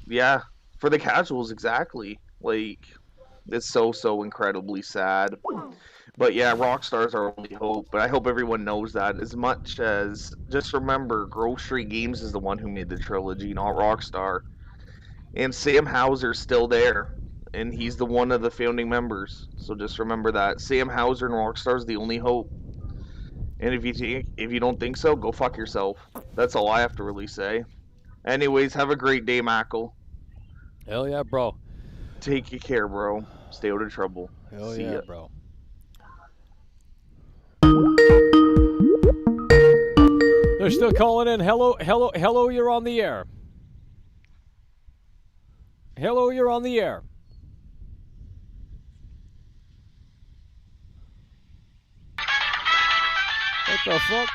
Speaker 17: Yeah, for the casuals, exactly. Like, it's so incredibly sad. But yeah, Rockstar's our only hope. But I hope everyone knows that. As much as, just remember, Grocery Games is the one who made the trilogy, not Rockstar. And Sam Houser's still there, and he's the one of the founding members. So just remember that Sam Houser and Rockstar's the only hope. And if you don't think so, go fuck yourself. That's all I have to really say. Anyways, have a great day, Mackle.
Speaker 7: Hell yeah, bro.
Speaker 17: Take care, bro. Stay out of trouble.
Speaker 7: Hell
Speaker 17: See
Speaker 7: yeah,
Speaker 17: ya.
Speaker 7: bro. They're still calling in. Hello, you're on the air. Hello, you're on the air. What the fuck?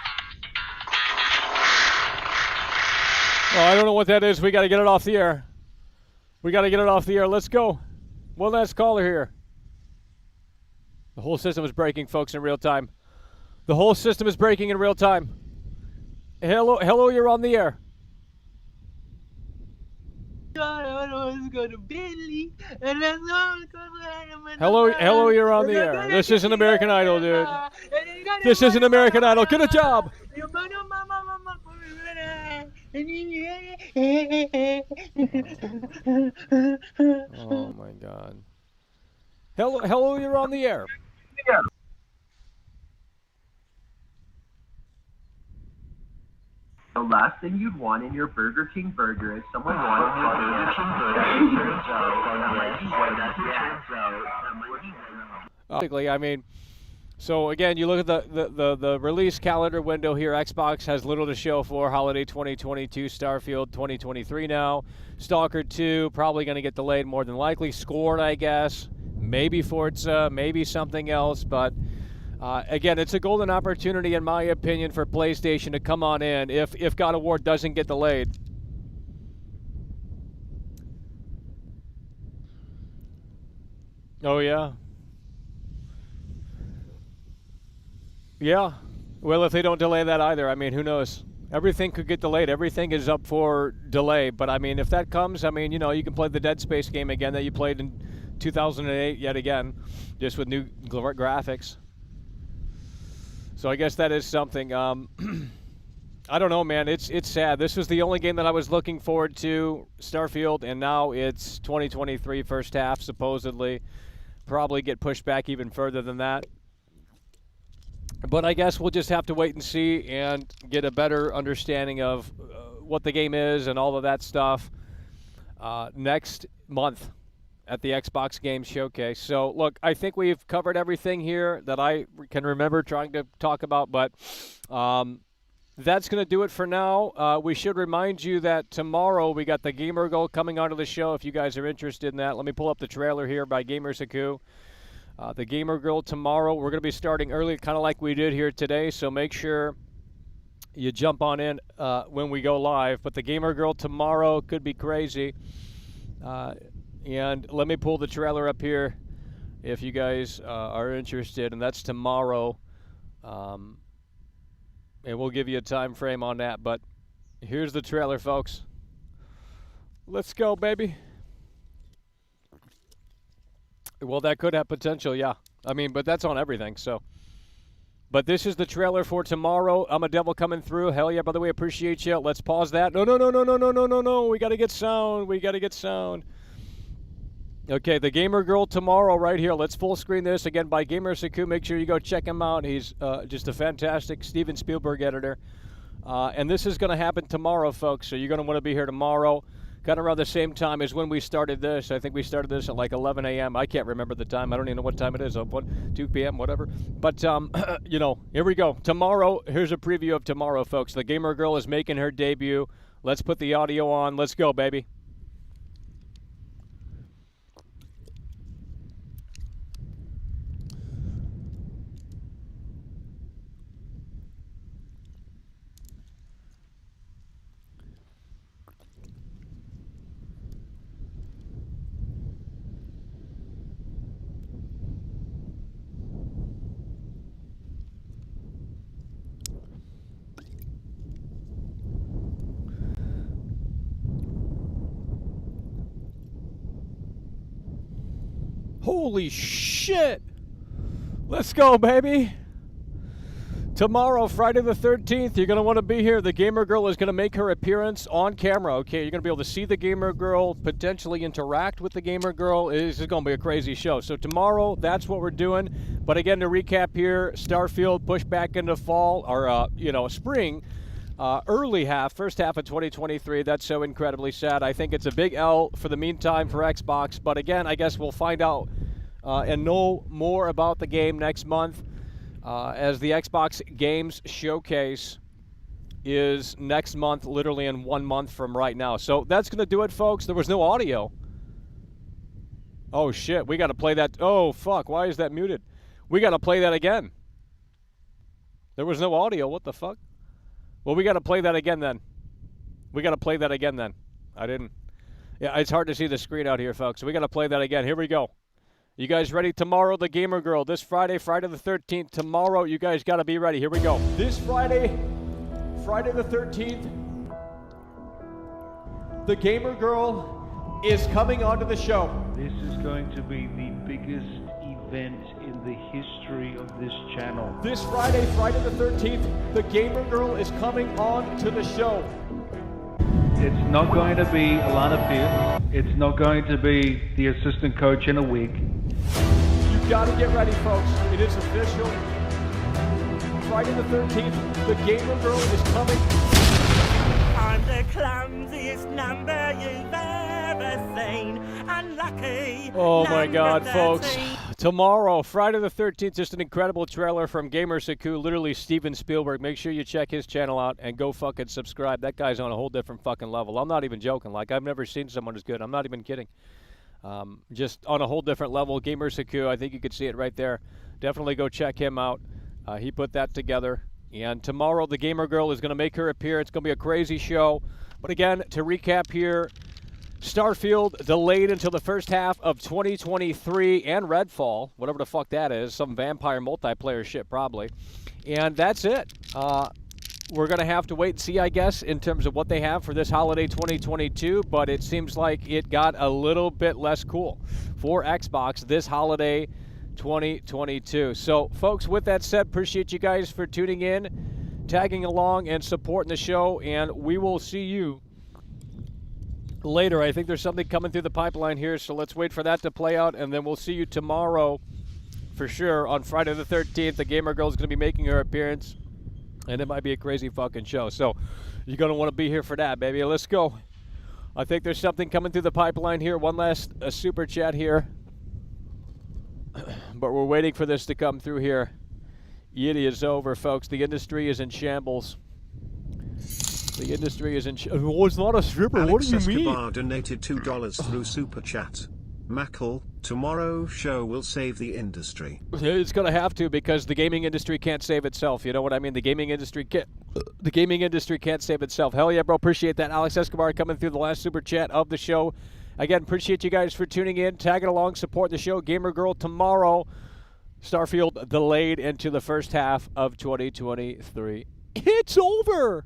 Speaker 7: Oh, I don't know what that is. We got to get it off the air. Let's go. One last caller here. The whole system is breaking, folks, in real time. Hello, you're on the air. Hello, you're on the air. This isn't American Idol, dude. This isn't American Idol. Get a job. Oh my God. Hello, you're on the air.
Speaker 18: The last thing you'd want in your Burger King burger is someone wanting your Burger King burger.
Speaker 7: I mean, so again, you look at the release calendar window here. Xbox has little to show for holiday 2022, Starfield 2023 now. Stalker 2 probably going to get delayed more than likely. Scorn, I guess. Maybe Forza, maybe something else, but again, it's a golden opportunity, in my opinion, for PlayStation to come on in if God of War doesn't get delayed. Oh, yeah. Yeah. Well, if they don't delay that either, I mean, who knows? Everything could get delayed. Everything is up for delay. But, I mean, if that comes, I mean, you know, you can play the Dead Space game again that you played in 2008 yet again, just with new graphics. So I guess that is something. I don't know, man. It's sad. This was the only game that I was looking forward to, Starfield, and now it's 2023 first half, supposedly. Probably get pushed back even further than that. But I guess we'll just have to wait and see and get a better understanding of what the game is and all of that stuff next month at the Xbox Game Showcase. So, look, I think we've covered everything here that I can remember trying to talk about, but that's going to do it for now. We should remind you that tomorrow we got the Gamer Girl coming onto the show if you guys are interested in that. Let me pull up the trailer here by Gamersaku. The Gamer Girl tomorrow, we're going to be starting early, kind of like we did here today, so make sure you jump on in when we go live. But the Gamer Girl tomorrow could be crazy. And let me pull the trailer up here if you guys are interested, and that's tomorrow. And we'll give you a time frame on that. But here's the trailer, folks. Let's go, baby. Well, that could have potential, yeah. I mean, but that's on everything, so. But this is the trailer for tomorrow. I'm a Devil coming through. Hell yeah, by the way, appreciate you. Let's pause that. No. We got to get sound. Okay, the Gamer Girl tomorrow right here. Let's full screen this again by Gamer Saku. Make sure you go check him out. He's just a fantastic Steven Spielberg editor. And this is going to happen tomorrow, folks. So you're going to want to be here tomorrow, kind of around the same time as when we started this. I think we started this at like 11 a.m. I can't remember the time. I don't even know what time it is. 2 p.m., whatever. But, here we go. Tomorrow, here's a preview of tomorrow, folks. The Gamer Girl is making her debut. Let's put the audio on. Let's go, baby. Holy shit! Let's go, baby! Tomorrow, Friday the 13th, you're going to want to be here. The Gamer Girl is going to make her appearance on camera, okay? You're going to be able to see the Gamer Girl, potentially interact with the Gamer Girl. This is going to be a crazy show. So tomorrow, that's what we're doing. But again, to recap here, Starfield pushed back into fall, or, spring. First half of 2023. That's so incredibly sad. I think it's a big L for the meantime for Xbox. But again, I guess we'll find out and know more about the game next month as the Xbox Games Showcase is next month, literally in 1 month from right now. So that's going to do it, folks. There was no audio. Oh, shit. We got to play that. Oh, fuck. Why is that muted? We got to play that again. There was no audio. What the fuck? Well, we got to play that again then. I didn't. Yeah, it's hard to see the screen out here, folks. So we got to play that again. Here we go. You guys ready? Tomorrow, the Gamer Girl. This Friday, Friday the 13th. Tomorrow, you guys got to be ready. Here we go. This Friday, Friday the 13th, the Gamer Girl is coming onto the show.
Speaker 12: This is going to be the biggest event in the history of this channel.
Speaker 7: This Friday, Friday the 13th, the Gamer Girl is coming on to the show.
Speaker 12: It's not going to be a lot of beer. It's not going to be the assistant coach in a wig.
Speaker 7: You got to get ready, folks. It is official. Friday the 13th, the Gamer Girl is coming.
Speaker 19: I'm the clumsiest number you've ever seen. Unlucky.
Speaker 7: Oh my God,
Speaker 19: 13.
Speaker 7: folks. Tomorrow, Friday the 13th, just an incredible trailer from Gamer Saku, literally Steven Spielberg. Make sure you check his channel out and go fucking subscribe. That guy's on a whole different fucking level. I'm not even joking. Like, I've never seen someone as good. I'm not even kidding. Just on a whole different level. Gamer Saku, I think you could see it right there. Definitely go check him out. He put that together. And tomorrow, the Gamer Girl is going to make her appearance. It's going to be a crazy show. But again, to recap here, Starfield delayed until the first half of 2023, and Redfall, whatever the fuck that is, some vampire multiplayer shit probably. And that's it. We're going to have to wait and see, I guess, in terms of what they have for this holiday 2022, but it seems like it got a little bit less cool for Xbox this holiday 2022. So, folks, with that said, appreciate you guys for tuning in, tagging along, and supporting the show, and we will see you later. I think there's something coming through the pipeline here, so let's wait for that to play out, and then we'll see you tomorrow for sure on Friday the 13th. The Gamer Girl is going to be making her appearance, and it might be a crazy fucking show. So you're going to want to be here for that, baby. Let's go. I think there's something coming through the pipeline here. One last super chat here. But we're waiting for this to come through here. It is over, folks. The industry is in shambles. The industry is in oh, it's not a stripper.
Speaker 8: Alex
Speaker 7: What do you
Speaker 8: Escobar
Speaker 7: mean?
Speaker 8: donated $2 through Super Chat. Mackle, tomorrow show will save the industry.
Speaker 7: It's going to have to, because the gaming industry can't save itself. You know what I mean? The gaming industry can't save itself. Hell yeah, bro. Appreciate that. Alex Escobar coming through the last super chat of the show. Again, appreciate you guys for tuning in, tagging along, support the show. Gamer Girl tomorrow. Starfield delayed into the first half of 2023. It's over.